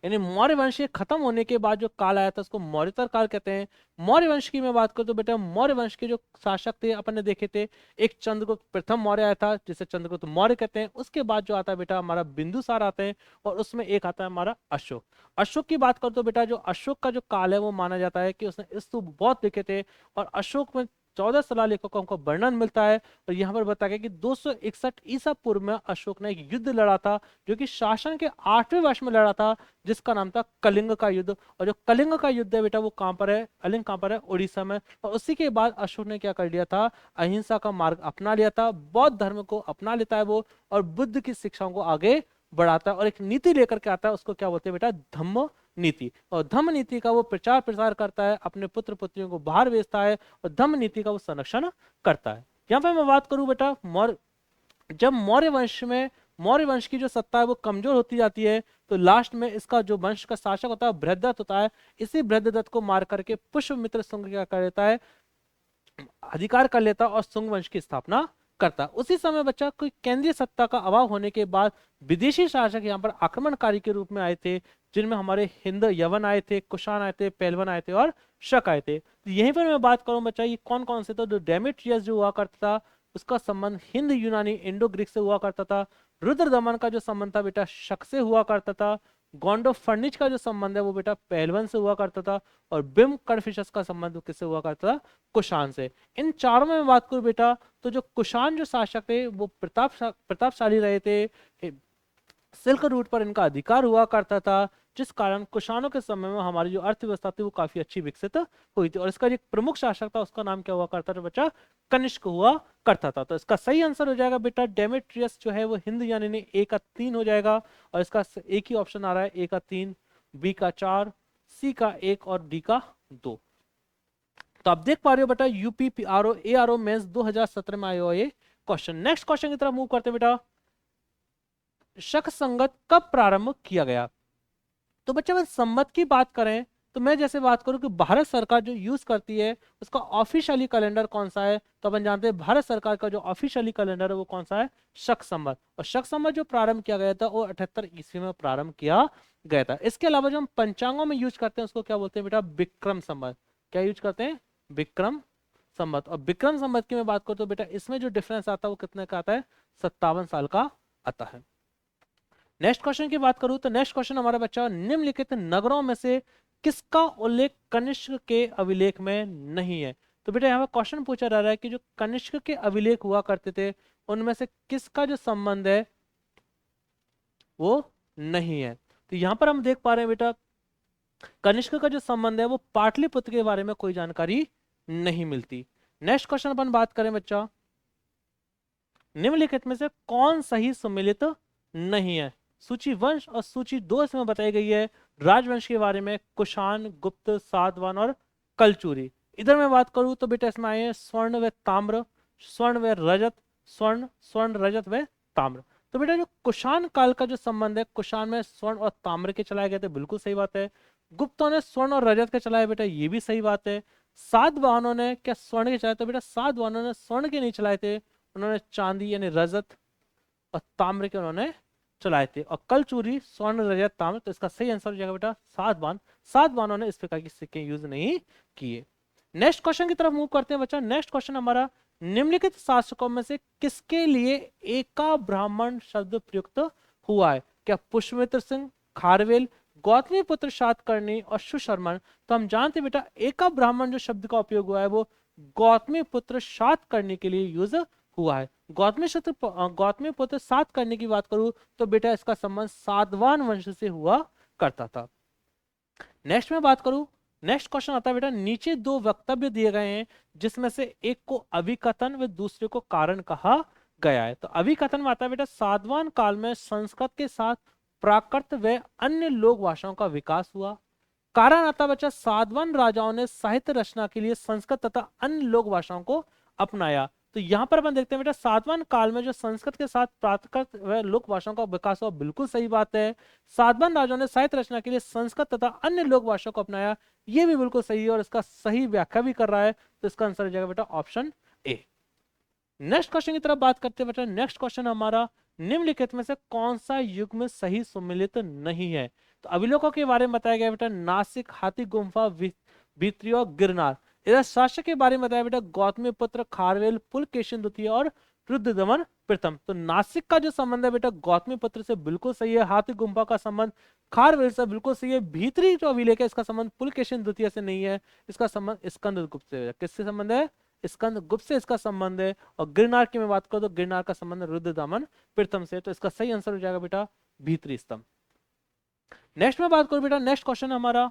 S1: यानी मौर्य वंश के खत्म होने के बाद जो काल आया था उसको मौर्योत्तर काल कहते हैं। मौर्य वंश की मैं बात करूं तो बेटा मौर्य वंश के जो शासक थे अपन ने देखे थे, एक चंद्रगुप्त प्रथम मौर्य आया था जिसे चंद्रगुप्त मौर्य कहते हैं। उसके बाद जो आता है बेटा हमारा बिंदुसार आते हैं और उसमें एक आता है हमारा अशोक। अशोक की बात करूं तो बेटा जो अशोक का जो काल है वो माना जाता है कि उसने स्तूप बहुत लिखे थे और अशोक में 14 शिलालेखों का वर्णन मिलता है। और यहाँ पर बताया गया कि 261 ईसा पूर्व में अशोक ने एक युद्ध लड़ा था जो कि शासन के 8वें वर्ष में लड़ा था, जिसका नाम था कलिंग का युद्ध। और जो कलिंग का युद्ध है बेटा वो कहाँ पर है, कलिंग कहाँ पर है, उड़ीसा में। और उसी के बाद अशोक ने क्या कर लिया था, अहिंसा का मार्ग अपना लिया था, बौद्ध धर्म को अपना लेता है वो, और बुद्ध की शिक्षाओं को आगे बढ़ाता है और एक नीति लेकर के आता है, उसको क्या बोलते हैं बेटा, धम्म नीति। और धम्म नीति का वो प्रचार प्रसार करता है, अपने पुत्र पुत्रियों को बाहर भेजता है और धम्म नीति का वो संरक्षण करता है। यहाँ पे मैं बात करूं बेटा जब मौर्य वंश की जो सत्ता है वो कमजोर होती जाती है, तो लास्ट में इसका जो वंश का शासक होता है बृहद्रथ होता है। इसी बृहद्रथ को मार करके पुष्यमित्र शुंग क्या कर देता है, अधिकार कर लेता और शुंग वंश की स्थापना करता। उसी समय बच्चा कोई केंद्रीय सत्ता का अभाव होने के बाद विदेशी शासक यहाँ पर आक्रमणकारी के रूप में आए थे, जिनमें हमारे हिंद यवन आए थे, कुषाण आए थे, पहलवन आए थे और शक आए थे। तो यहीं पर मैं बात करूं बच्चा ये कौन कौन से, तो डेमेट्रियस जो हुआ करता था उसका संबंध हिंद यूनानी इंडो ग्रीक से हुआ करता था। रुद्रदमन का जो संबंध था बेटा शक से हुआ करता था। गोंडो फर्निच का जो संबंध है वो बेटा पहलवन से हुआ करता था। और बिम कर्फिशस का संबंध किससे हुआ करता था, कुषाण से। इन चारों में बात करूं बेटा तो जो कुषाण जो शासक थे वो प्रतापशाली रहे थे, सिल्क रूट पर इनका अधिकार हुआ करता था, जिस कारण कुषाणों के समय में हमारी जो अर्थव्यवस्था थी वो काफी अच्छी विकसित हुई थी। और इसका जो प्रमुख शासक था उसका नाम क्या हुआ करता था बच्चा, कनिष्क हुआ करता था। तो इसका सही आंसर हो जाएगा बेटा डेमेट्रियस जो है वो हिंद यानी ने ए का 3 हो जाएगा। और इसका एक ही ऑप्शन आ रहा है, ए का 3, बी का 4, सी का 1 और डी का 2। तो आप देख पा रहे हो बेटा यूपी पीआरओ एआरओ मेंस 2017 में आया हुआ ये क्वेश्चन। नेक्स्ट क्वेश्चन की तरफ मूव करते हैं बेटा, शक संगत कब प्रारंभ किया गया। तो बच्चे अगर संवत की बात करें तो मैं जैसे बात करूं कि भारत सरकार जो यूज करती है उसका ऑफिशियली कैलेंडर कौन सा है, तो अपन जानते हैं भारत सरकार का जो ऑफिशियली कैलेंडर है वो कौन सा है, शक संवत। और शक संवत जो प्रारंभ किया गया था वो 78 ईस्वी में प्रारंभ किया गया था। इसके अलावा जो हम पंचांगों में यूज करते हैं उसको क्या बोलते हैं बेटा, विक्रम संवत। क्या यूज करते हैं, विक्रम संवत। और विक्रम संवत की मैं बात करूं तो बेटा इसमें जो डिफरेंस आता है वो कितने का आता है, 57 साल का आता है। नेक्स्ट क्वेश्चन की बात करूं तो नेक्स्ट क्वेश्चन हमारा बच्चा, निम्नलिखित नगरों में से किसका उल्लेख कनिष्क के अभिलेख में नहीं है। तो बेटा यहाँ पर क्वेश्चन पूछा जा रहा है कि जो कनिष्क के अभिलेख हुआ करते थे उनमें से किसका जो संबंध है वो नहीं है। तो यहाँ पर हम देख पा रहे हैं बेटा कनिष्क का जो संबंध है वो पाटलिपुत्र के बारे में कोई जानकारी नहीं मिलती। नेक्स्ट क्वेश्चन अपन बात करें बच्चा, निम्नलिखित में से कौन सही सम्मिलित नहीं है। सूची वंश और सूची 2 इसमें बताई गई है राजवंश के बारे में, कुषाण, गुप्त, सातवाहन और कलचुरी। इधर मैं बात करूं तो बेटा इसमें आए हैं स्वर्ण व ताम्र, स्वर्ण व रजत, स्वर्ण, स्वर्ण, रजत व ताम्र। तो बेटा जो कुषाण काल का जो संबंध है, कुषाण में स्वर्ण और ताम्र के चलाए गए थे, बिल्कुल सही बात है। गुप्तों ने स्वर्ण और रजत के चलाए, बेटा ये भी सही बात है। सातवाहनों ने क्या स्वर्ण के चलाए? तो बेटा सातवाहनों ने स्वर्ण के नहीं चलाए थे, उन्होंने चांदी यानी रजत और ताम्र के उन्होंने चलाए थे। और कलचूरी स्वर्ण रजत ताम्र, तो इसका सही आंसर हो जाएगा बेटा सातवाहन। सातवाहनों ने इस प्रकार के सिक्के यूज नहीं किए। नेक्स्ट क्वेश्चन की तरफ मूव करते हैं बच्चा। नेक्स्ट क्वेश्चन हमारा, निम्नलिखित शासकों में से किसके लिए एका ब्राह्मण शब्द प्रयुक्त हुआ है? क्या पुष्यमित्र सिंह, खारवेल, गौतमी पुत्र सातकर्णी और सुशर्मन? तो हम जानते हैं बेटा एका ब्राह्मण जो शब्द का उपयोग हुआ है वो गौतमी पुत्र सातकर्णी के लिए यूज हुआ है। गौतमी पुत्र सातकर्णी की बात करूं तो बेटा इसका संबंध सातवाहन वंश से हुआ करता था। नेक्स्ट में बात करूं, नेक्स्ट क्वेश्चन आता है बेटा, नीचे दो वक्तव्य दिए गए हैं जिसमें से एक को अभिकथन व दूसरे को कारण कहा गया है। तो अभिकथन में आता है बेटा, सातवाहन काल में संस्कृत के साथ प्राकृत व अन्य लोक भाषाओं का विकास हुआ। कारण आता है बच्चा, सातवाहन राजाओं ने साहित्य रचना के लिए संस्कृत तथा अन्य लोक भाषाओं को अपनाया। तो यहाँ पर अपन देखते हैं बेटा सातवाहन काल में जो संस्कृत के साथ प्राकृत व लोक भाषाओं का विकास हुआ, बिल्कुल सही बात है। सातवाहन राजाओं ने साहित्य रचना के लिए संस्कृत तथा अन्य लोक भाषाओं को अपनाया, ये भी बिल्कुल सही है और इसका सही व्याख्या भी कर रहा है। तो इसका आंसर हो जाएगा बेटा ऑप्शन ए। नेक्स्ट क्वेश्चन की तरफ बात करते हैं बेटा। नेक्स्ट क्वेश्चन हमारा, निम्नलिखित में से कौन सा युग में सही सुमिलित नहीं है? तो अभिलेखों के बारे में बताया गया बेटा, नासिक, हाथी गुम्फा, भित्री और गिरनार। इधर शासक के बारे में बताया बेटा, गौतमी पुत्र, खारवेल, पुलकेशिन द्वितीय और रुद्रदमन प्रथम। तो नासिक का जो संबंध है बेटा गौतमी पुत्र से बिल्कुल सही है। हाथी गुम्फा का संबंध खारवेल से बिल्कुल सही है। भीतरी जो अभिलेख है इसका संबंध पुलकेशिन द्वितीय से नहीं है, इसका संबंध स्कंदगुप्त से है। किससे संबंध है? स्कंदगुप्त से इसका संबंध है। और गिरनार की मैं बात करूं तो गिरनार का संबंध रुद्रदमन प्रथम से। तो इसका सही आंसर हो जाएगा बेटा भीतरी स्तंभ। नेक्स्ट में बात करूं बेटा, नेक्स्ट क्वेश्चन हमारा,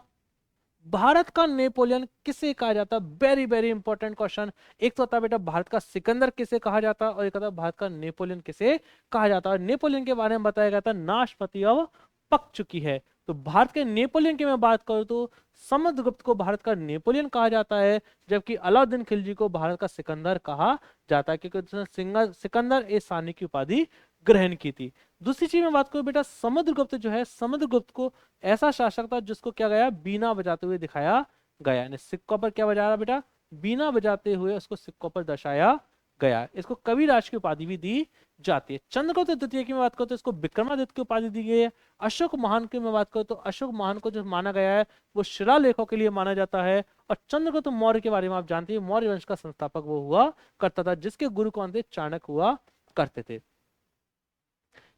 S1: भारत का नेपोलियन किसे कहा जाता है? Very very important question. एक तो होता है बेटा भारत का सिकंदर किसे कहा जाता है और एक होता है भारत का नेपोलियन किसे कहा जाता है। नेपोलियन के बारे में बताया गया था नाशपति अब पक चुकी है। तो भारत के नेपोलियन की मैं बात करूं तो समुद्रगुप्त को भारत का नेपोलियन कहा जाता है, जबकि अलाउद्दीन खिलजी को भारत का सिकंदर कहा जाता है, क्योंकि उसने सिकंदर ए सानी की उपाधि ग्रहण की थी। दूसरी चीज में बात करूं बेटा, समुद्रगुप्त जो है, समुद्रगुप्त को ऐसा शासक था जिसको क्या गया, बीना बजाते हुए दिखाया गया। यानी सिक्कों पर क्या बजा रहा बेटा? बीना बजाते हुए उसको सिक्कों पर दर्शाया गया। इसको कविराज की उपाधि भी दी जाती है। चंद्रगुप्त द्वितीय की मैं बात करूं तो इसको विक्रमादित्य की उपाधि दी गई है। अशोक महान की मैं बात करूं तो अशोक महान को जो माना गया है वो शिलालेखों के लिए माना जाता है। और चंद्रगुप्त मौर्य के बारे में आप जानते हैं, मौर्य वंश का संस्थापक वो हुआ करता था, जिसके गुरु कौन थे? चाणक्य हुआ करते थे।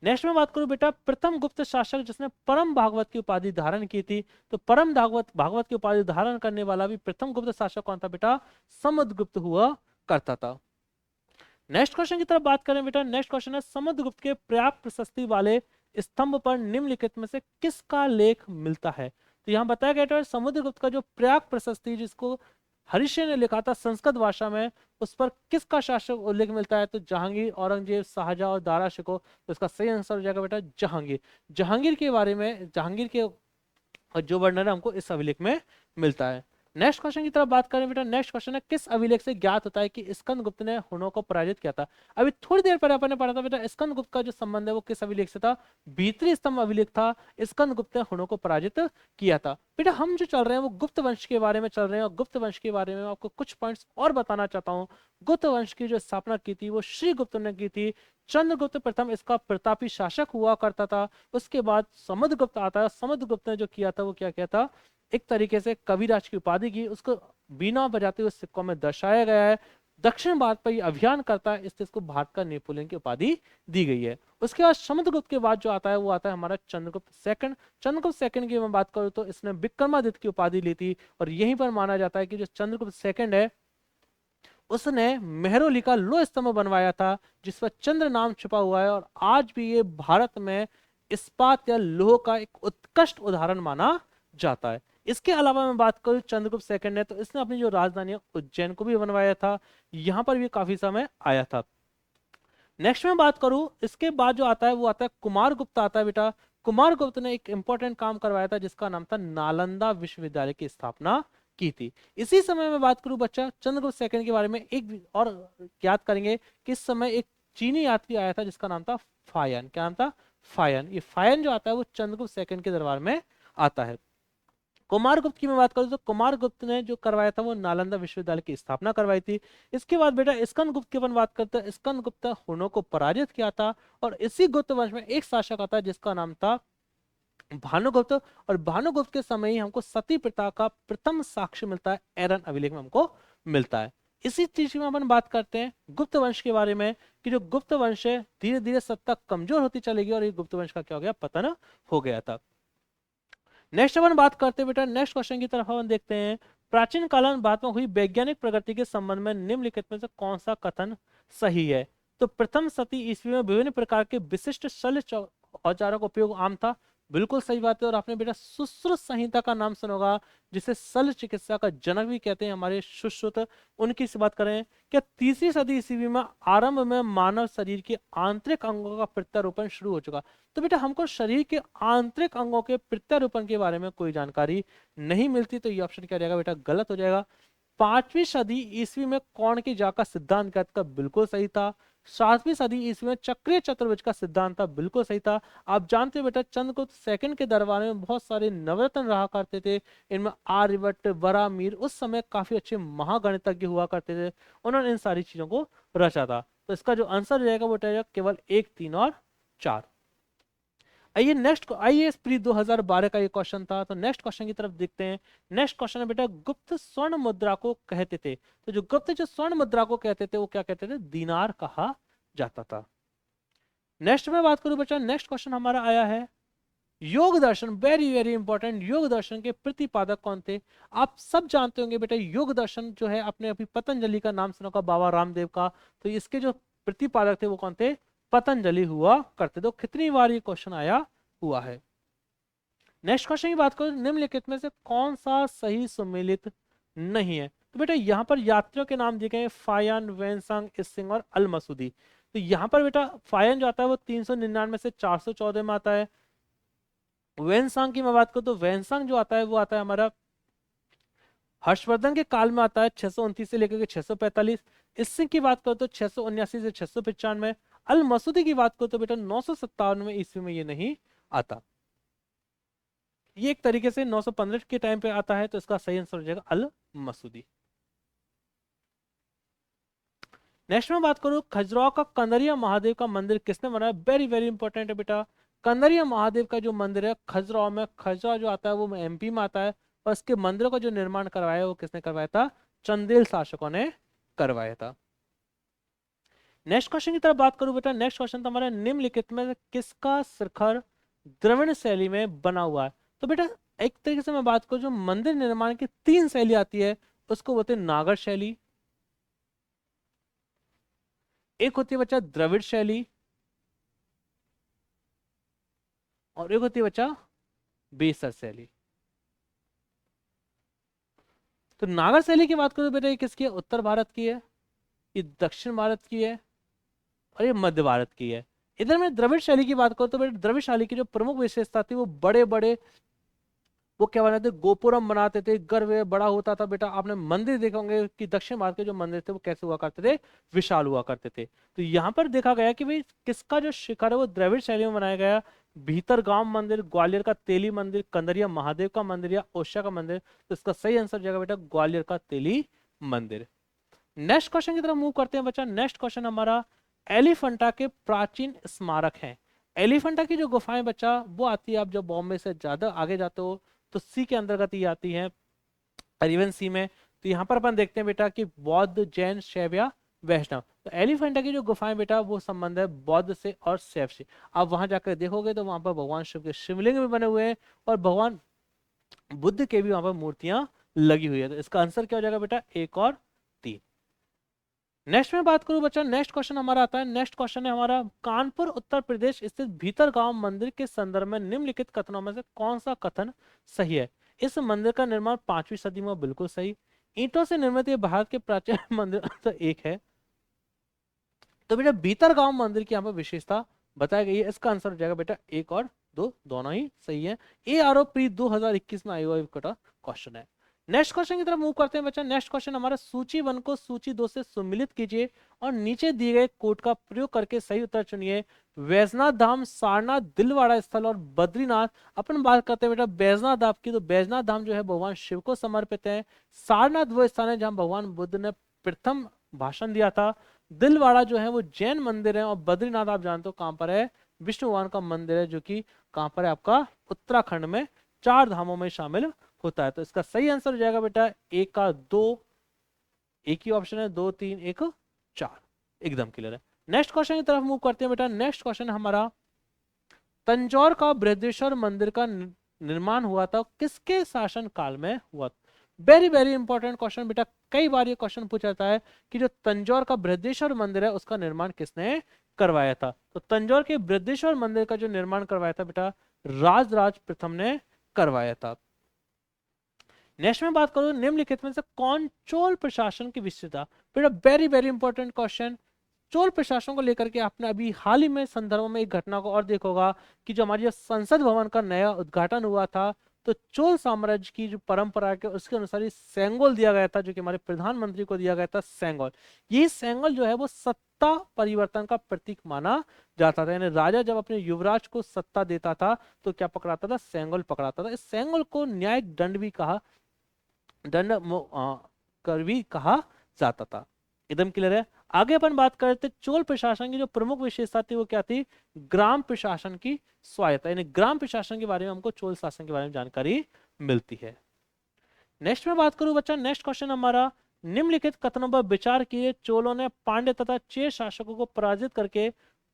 S1: नेक्स्ट में बात करूं बेटा, प्रथम गुप्त शासक जिसने परम भागवत की उपाधि धारण की थी। तो परम भागवत की उपाधि धारण करने वाला भी प्रथम गुप्त शासक कौन था बेटा? समुद्रगुप्त हुआ करता था। नेक्स्ट क्वेश्चन की तरफ बात करें बेटा, नेक्स्ट क्वेश्चन है, समुद्रगुप्त के पर्याप्त प्रशस्ति वाले स्तंभ पर निम्नलिखित में से किसका लेख मिलता है? तो यहाँ बताया गया था समुद्रगुप्त का जो पर्याप्त प्रशस्ति जिसको हरिश्चंद्र ने लिखा था संस्कृत भाषा में, उस पर किसका शासक उल्लेख मिलता है? तो जहांगीर, औरंगजेब, शाहजहां और दारा शिकोह। तो इसका सही आंसर हो जाएगा बेटा जहांगीर। जहांगीर के बारे में, जहांगीर के जो वर्णन है हमको इस अभिलेख में मिलता है। नेक्स्ट क्वेश्चन की तरफ बात करें बेटा, नेक्स्ट क्वेश्चन है, किस अभिलेख से ज्ञात होता है कि स्कंदगुप्त ने हुनों को पराजित किया था? अभी थोड़ी देर पहले अपन ने पढ़ा था बेटा स्कंदगुप्त का जो संबंध है वो किस अभिलेख से था? भीतरी स्तंभ अभिलेख था। स्कंदगुप्त ने हुनों को पराजित किया था। बेटा हम जो चल रहे हैं वो गुप्त वंश के बारे में चल रहे हैं, और गुप्त वंश के बारे में आपको कुछ पॉइंट्स और बताना चाहता हूँ। गुप्त वंश की जो स्थापना की थी वो श्रीगुप्त ने की थी। चंद्रगुप्त प्रथम इसका प्रतापी शासक हुआ करता था। उसके बाद समुद्रगुप्त आता है। समुद्रगुप्त ने जो किया था वो क्या किया था? एक तरीके से कविराज की उपाधि की, उसको बीना बजाते हुए सिक्कों में दर्शाया गया है। दक्षिण भारत पर यह अभियान करता है, इसलिए इसको भारत का नेपोलियन की उपाधि दी गई है। उसके बाद समुद्रगुप्त के बाद जो आता है वो आता है हमारा चंद्रगुप्त सेकंड। चंद्रगुप्त सेकंड की मैं बात करूं तो इसने विक्रमादित्य की उपाधि ली थी, और यहीं पर माना जाता है कि जो चंद्रगुप्त सेकंड है उसने मेहरौली का लोह स्तंभ बनवाया था, जिस पर चंद्र नाम छुपा हुआ है, और आज भी ये भारत में इस्पात या लोह का एक उत्कृष्ट उदाहरण माना जाता है। इसके अलावा मैं बात करूं चंद्रगुप्त सेकंड ने, तो इसने अपनी जो राजधानी उज्जैन को भी बनवाया था, यहां पर भी काफी समय आया था। नेक्स्ट में बात करूं, इसके बाद जो आता है वो आता है कुमारगुप्त आता है बेटा। कुमारगुप्त ने एक इंपॉर्टेंट काम करवाया था जिसका नाम था नालंदा विश्वविद्यालय की स्थापना की थी। इसी समय में बात करूं बच्चा चंद्रगुप्त सेकंड के बारे में एक और याद करेंगे कि इस समय एक चीनी यात्री आया था जिसका नाम था फायन। क्या नाम था? फायन। ये फायन जो आता है वो चंद्रगुप्त सेकंड के दरबार में आता है। कुमार गुप्त की मैं बात करूं तो कुमार गुप्त ने जो करवाया था वो नालंदा विश्वविद्यालय की स्थापना करवाई थी। इसके बाद बेटा स्कंद गुप्त की अपन बात करते हैं। स्कंद गुप्त हुनों को पराजित किया था, और इसी गुप्त वंश में एक शासक आता है जिसका नाम था भानुगुप्त। और भानुगुप्त के समय ही हमको सती प्रथा का प्रथम साक्ष्य मिलता है, एरन अभिलेख में हमको मिलता है। इसी चीज में अपन बात करते हैं गुप्त वंश के बारे में, कि जो गुप्त वंश है धीरे धीरे सत्ता कमजोर होती चलेगी और ये गुप्त वंश का क्या हो गया? पतन हो गया था। नेक्स्ट अपन बात करते हैं बेटा, नेक्स्ट क्वेश्चन की तरफ अपन देखते हैं। प्राचीन काल में भारत में हुई वैज्ञानिक प्रगति के संबंध में निम्नलिखित में से कौन सा कथन सही है? तो प्रथम सती ईस्वी में विभिन्न प्रकार के विशिष्ट शल्य औजारों का उपयोग आम था। बिल्कुल सही बात है। और आपने बेटा सुश्रुत संहिता का नाम सुना होगा, जिसे शल्य चिकित्सा का जनक भी कहते हैं हमारे सुश्रुत, उनकी से बात करें। क्या तीसरी सदी ईस्वी में आरंभ में मानव शरीर के आंतरिक अंगों का प्रत्यारोपण शुरू हो चुका? तो बेटा हमको शरीर के आंतरिक अंगों के प्रत्यारोपण के बारे में कोई जानकारी नहीं मिलती, तो ये ऑप्शन क्या जाएगा बेटा? गलत हो जाएगा। 5वीं सदी ईस्वी में कौन की जा का सिद्धांत क्या था? बिल्कुल सही था। 7वीं सदी ईस्वी में चक्रीय चतुर्भुज का सिद्धांत था। बिल्कुल सही था। आप जानते हो बेटा चंद्रगुप्त सेकंड के दरबार में बहुत सारे नवरत्न रहा करते थे। इनमें आर्यभट्ट, बरामीर उस समय काफी अच्छे महागणितज्ञ हुआ करते थे, उन्होंने इन सारी चीजों को रचा था। तो इसका जो आंसर हो जाएगा वो जाएगा केवल 1, 3 और 4। आइए नेक्स्ट, आईएएस प्री 2012 का ये क्वेश्चन था, तो नेक्स्ट क्वेश्चन की तरफ देखते हैं। नेक्स्ट क्वेश्चन है बेटा, गुप्त स्वर्ण मुद्रा को कहते थे, तो जो गुप्त जो स्वर्ण मुद्रा को कहते थे वो क्या कहते थे? दीनार कहा जाता था। नेक्स्ट में बात करूं बच्चा, नेक्स्ट क्वेश्चन हमारा आया है योग दर्शन, वेरी वेरी इंपॉर्टेंट। योग दर्शन के प्रतिपादक कौन थे? आप सब जानते होंगे बेटा, योग दर्शन जो है आपने अभी पतंजलि का नाम सुना होगा, बाबा रामदेव का, तो इसके जो प्रतिपादक थे वो कौन थे? पतंजलि हुआ करते। तो कितनी बार ये क्वेश्चन आया हुआ है? नेक्स्ट क्वेश्चन की बात करो, निम्नलिखित में से कौन सा सही सुमेलित नहीं है? तो बेटा यहाँ पर यात्रियों के नाम दिए गए फायन, वेनसंग, इसिंग और अल मसूदी। तो यहाँ पर बेटा फायन जो आता है वो 399 से 414 में आता है। वेनसंग की मैं बात करूँ तो वेनसंग जो आता है वो आता है हमारा हर्षवर्धन के काल में आता है, 629 से लेकर के 645। इसिंग की बात करो तो 679 से 695। अल मसूदी की बात करो तो बेटा 957 में ईस्वी में ये नहीं आता। ये एक तरीके से 915 के टाइम पे आता है, तो इसका सही आंसर हो जाएगा अल मसूदी। नेक्स्ट में बात करूं, खजुराहो का कंदरिया महादेव का मंदिर किसने बनाया? वेरी वेरी इंपॉर्टेंट है बेटा। कंदरिया महादेव का जो मंदिर है खजुराहो में, खजुराहो जो आता है वो एमपी में आता है, और इसके मंदिरों का जो निर्माण करवाया वो किसने करवाया था? चंदेल शासकों ने करवाया था। नेक्स्ट क्वेश्चन की तरफ बात करूं बेटा, नेक्स्ट क्वेश्चन तो हमारा निम्नलिखित में किसका शिखर द्रविड़ शैली में बना हुआ है? तो बेटा एक तरीके से मैं बात करूं, जो मंदिर निर्माण की 3 शैली आती है उसको बोलते हैं नागर शैली, एक होती है बच्चा द्रविड़ शैली, और एक होती है बच्चा बेसर शैली। तो नागर शैली की बात करो बेटा, ये किसकी है? उत्तर भारत की है, ये दक्षिण भारत की है, और ये मध्य भारत की है। इधर में द्रविड़ शैली की बात करो तो बेटा द्रविड़ शैली की जो प्रमुख विशेषता थी वो बड़े बड़े, वो क्या बनाते थे? गोपुरम बनाते थे, गर्भ बड़ा होता था। बेटा आपने मंदिर देखे होंगे कि दक्षिण भारत के जो मंदिर थे वो कैसे हुआ करते थे? विशाल हुआ करते थे। तो यहाँ पर देखा गया कि भाई किसका जो शिखर है वो द्रविड़ शैली में बनाया गया। भीतरगांव मंदिर, ग्वालियर का तेली मंदिर, कंदरिया महादेव का मंदिर या ओशा का मंदिर। तो इसका सही आंसर जाएगा बेटा ग्वालियर का तेली मंदिर। नेक्स्ट क्वेश्चन की तरफ मूव करते हैं बच्चा। नेक्स्ट क्वेश्चन हमारा एलिफेंटा के प्राचीन स्मारक हैं। एलिफेंटा की जो गुफाएं बच्चा वो आती है, आप जब बॉम्बे से ज्यादा आगे जाते हो तो सी के अंतर्गत ये आती है, अरिवन सी में। तो यहाँ पर अपन देखते हैं बेटा कि बौद्ध, जैन, शैव या वैष्णव। तो एलिफेंटा की जो गुफाएं बेटा वो संबंध है बौद्ध से और शैव से। आप वहां जाकर देखोगे तो वहां पर भगवान शिव के शिवलिंग भी बने हुए हैं, और भगवान बुद्ध के भी वहां पर मूर्तियां लगी हुई है। तो इसका आंसर क्या हो जाएगा बेटा? 1 और 3। नेक्स्ट में बात करूं बच्चा, नेक्स्ट क्वेश्चन हमारा आता है, नेक्स्ट क्वेश्चन है हमारा कानपुर उत्तर प्रदेश स्थित भीतरगांव मंदिर के संदर्भ में निम्नलिखित कथनों में से कौन सा कथन सही है? इस मंदिर का निर्माण 5वीं सदी में, बिल्कुल सही। ईंटों से निर्मित ये भारत के प्राचीन मंदिर तो एक है। तो बेटा भीतरगांव मंदिर की यहाँ पर विशेषता बताई गई है, इसका आंसर हो जाएगा बेटा 1 और 2, दोनों ही सही है। ARO प्री 2021 में आया हुआ क्वेश्चन है। नेक्स्ट क्वेश्चन की तरफ मूव करते हैं बच्चा। नेक्स्ट क्वेश्चन हमारा, सूची 1 को सूची 2 से सम्मिलित कीजिए और नीचे दिए गए कोड का प्रयोग करके सही उत्तर चुनिए। वैजनाथ धाम, सारनाथ, दिलवाड़ा स्थल और बद्रीनाथ। अपन बात करते हैं बेटा बैजनाथ धाम की, तो बैजनाथ धाम जो है भगवान शिव को समर्पित है। सारनाथ वो स्थान है जहां भगवान बुद्ध ने प्रथम भाषण दिया था। दिलवाड़ा जो है वो जैन मंदिर है, और बद्रीनाथ आप जानते हो कहां पर है, विष्णु भगवान का मंदिर है, जो कि कहां पर है आपका उत्तराखंड में, 4 धामों में शामिल होता है। तो इसका सही आंसर हो जाएगा बेटा एक का 2, एक ही ऑप्शन है, 2 3 1 4, एकदम क्लियर है। नेक्स्ट क्वेश्चन की तरफ मूव करते हैं बेटा। नेक्स्ट क्वेश्चन हमारा, तंजौर का बृहदेश्वर मंदिर का निर्माण हुआ था किसके शासन काल में हुआ? वेरी वेरी इंपॉर्टेंट क्वेश्चन बेटा, कई बार ये क्वेश्चन पूछा जाता है कि जो तंजौर का बृहदेश्वर मंदिर है उसका निर्माण किसने करवाया था? तो तंजौर के बृहदेश्वर मंदिर का जो निर्माण करवाया था बेटा, राजराज प्रथम ने करवाया था। नेक्स्ट में बात करूं, निम्नलिखित में से कौन चोल प्रशासन की विशेषता? बेटा very very important question. Chola प्रशासन को लेकर के आपने अभी हाल ही में संदर्भों में एक घटना को और देखा होगा कि जो हमारी संसद भवन का नया उद्घाटन हुआ था, तो चोल साम्राज्य की जो परंपरा के उसके अनुसार सेंगोल दिया गया था, जो कि हमारे प्रधानमंत्री को दिया गया था सेंगोल। यही सेंगोल जो है वो सत्ता परिवर्तन का प्रतीक माना जाता था। यानी राजा जब अपने युवराज को सत्ता देता था तो क्या पकड़ाता था? सेंगोल पकड़ाता था। इस सेंगोल को न्यायिक दंड भी कहा, दंड कर भी कहा जाता था। एकदम क्लियर है। आगे अपन बात करते, चोल प्रशासन की जो प्रमुख विशेषता थी वो क्या थी? ग्राम प्रशासन की स्वायत्ता, यानी ग्राम प्रशासन के बारे में हमको चोल शासन के बारे में जानकारी मिलती है। नेक्स्ट में बात करूं बच्चा, नेक्स्ट क्वेश्चन हमारा, निम्नलिखित कथनों पर विचार किए। चोलों ने पांड्य तथा चेर शासकों को पराजित करके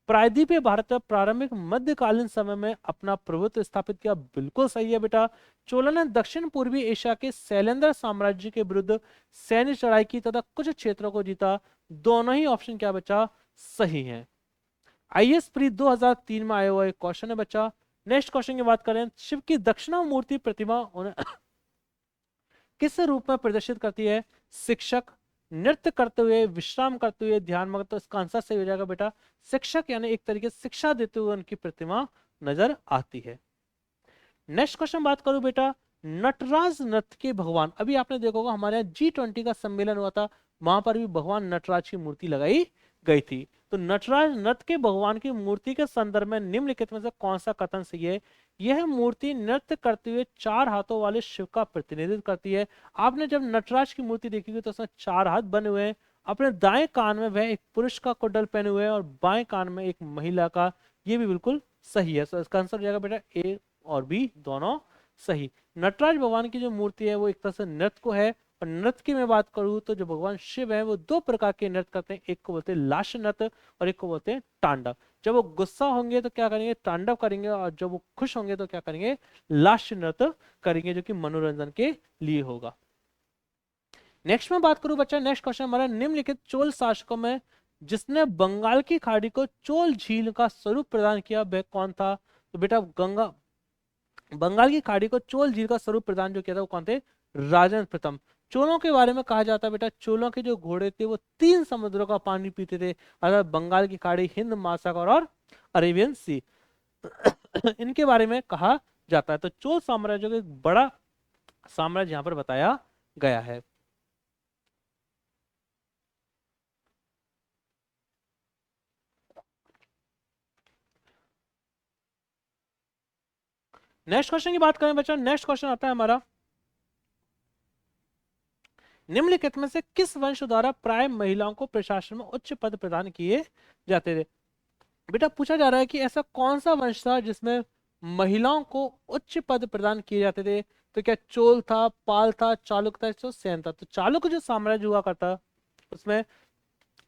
S1: प्रायद्वीपीय भारत में प्रारंभिक मध्यकालीन समय में अपना प्रभुत्व स्थापित किया। बिल्कुल सही है बेटा। चोलों ने दक्षिण पूर्वी एशिया के शैलेंद्र साम्राज्य के विरुद्ध सैन्य चढ़ाई की तथा कुछ क्षेत्रों को जीता। दोनों ही ऑप्शन क्या बच्चा? सही है। आईएएस प्री 2003 में आया हुआ एक क्वेश्चन है बच्चा। नेक्स्ट क्वेश्चन की बात करें, शिव की दक्षिणामूर्ति प्रतिमा उन्हें किस रूप में प्रदर्शित करती है? शिक्षक, नृत्य करते हुए, विश्राम करते हुए, ध्यान मग्न। तो इसका आंसर सही हो जाएगा बेटा शिक्षक, यानी एक तरीके से शिक्षा देते हुए उनकी प्रतिमा नजर आती है। नेक्स्ट क्वेश्चन बात करूं बेटा, नटराज नृत्य के भगवान, अभी आपने देखा होगा हमारे यहाँ G20 का सम्मेलन हुआ था, वहां पर भी भगवान नटराज की मूर्ति लगाई गई थी। तो नटराज नृत्य के भगवान की मूर्ति के संदर्भ में निम्नलिखित में से कौन सा कथन सही है? यह मूर्ति नृत्य करते हुए 4 हाथों वाले शिव का प्रतिनिधित्व करती है। आपने जब नटराज की मूर्ति देखी तो उसमें 4 हाथ बने हुए हैं। अपने दाएं कान में वह एक पुरुष का कुंडल पहने हुए हैं और बाएं कान में एक महिला का। ये भी बिल्कुल सही है। तो इसका आंसर हो जाएगा बेटा ए और बी दोनों सही। नटराज भगवान की जो मूर्ति है वो एक तरह से नृत्य को है। और नृत्य की मैं बात करूं तो जो भगवान शिव है वो 2 प्रकार के नृत्य करते हैं, एक को बोलते हैं लास्य नृत्य और एक को बोलते हैं तांडव। जब वो गुस्सा होंगे तो क्या करेंगे? तांडव करेंगे, और जब वो खुश होंगे तो क्या करेंगे? लास्य नृत्य करेंगे, जो कि मनोरंजन के लिए होगा। नेक्स्ट में बात करूं बच्चा, नेक्स्ट क्वेश्चन हमारा, निम्नलिखित चोल शासकों में जिसने बंगाल की खाड़ी को चोल झील का स्वरूप प्रदान किया वह कौन था? तो बेटा बंगाल की खाड़ी को चोल झील का स्वरूप प्रदान जो किया था वो कौन थे? राजेंद्र प्रथम। चोलों के बारे में कहा जाता है बेटा, चोलों के जो घोड़े थे वो 3 समुद्रों का पानी पीते थे, अर्थात बंगाल की खाड़ी, हिंद महासागर और अरेबियन सी। इनके बारे में कहा जाता है। तो चोल साम्राज्य का एक बड़ा साम्राज्य यहाँ पर बताया गया है। नेक्स्ट क्वेश्चन की बात करें बच्चा, नेक्स्ट क्वेश्चन आता है हमारा, निम्नलिखित में से किस वंश द्वारा प्राय महिलाओं को प्रशासन में उच्च पद प्रदान किए जाते थे? बेटा पूछा जा रहा है कि ऐसा कौन सा वंश था जिसमें महिलाओं को उच्च पद प्रदान किए जाते थे? तो क्या चोल था, पाल था, चालुक्य था, तो सेन था? तो चालुक्य जो साम्राज्य हुआ करता उसमें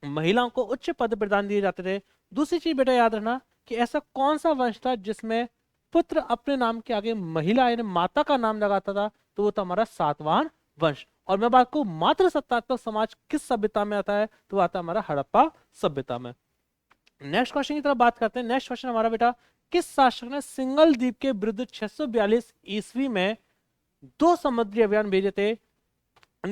S1: महिलाओं को उच्च पद प्रदान दिए जाते थे। दूसरी चीज बेटा याद रखना कि ऐसा कौन सा वंश था जिसमें पुत्र अपने नाम के आगे महिला यानी माता का नाम लगाता था? तो वो था हमारा सातवाहन वंश। और मैं बात करूं मात्र सत्तात्मक समाज किस सभ्यता में आता है? तो आता है हमारा हड़प्पा सभ्यता में। नेक्स्ट क्वेश्चन की तरफ बात करते हैं। नेक्स्ट क्वेश्चन हमारा बेटा, किस शासक ने सिंगल द्वीप के विरुद्ध 642 ईस्वी में 2 समुद्री अभियान भेजे थे?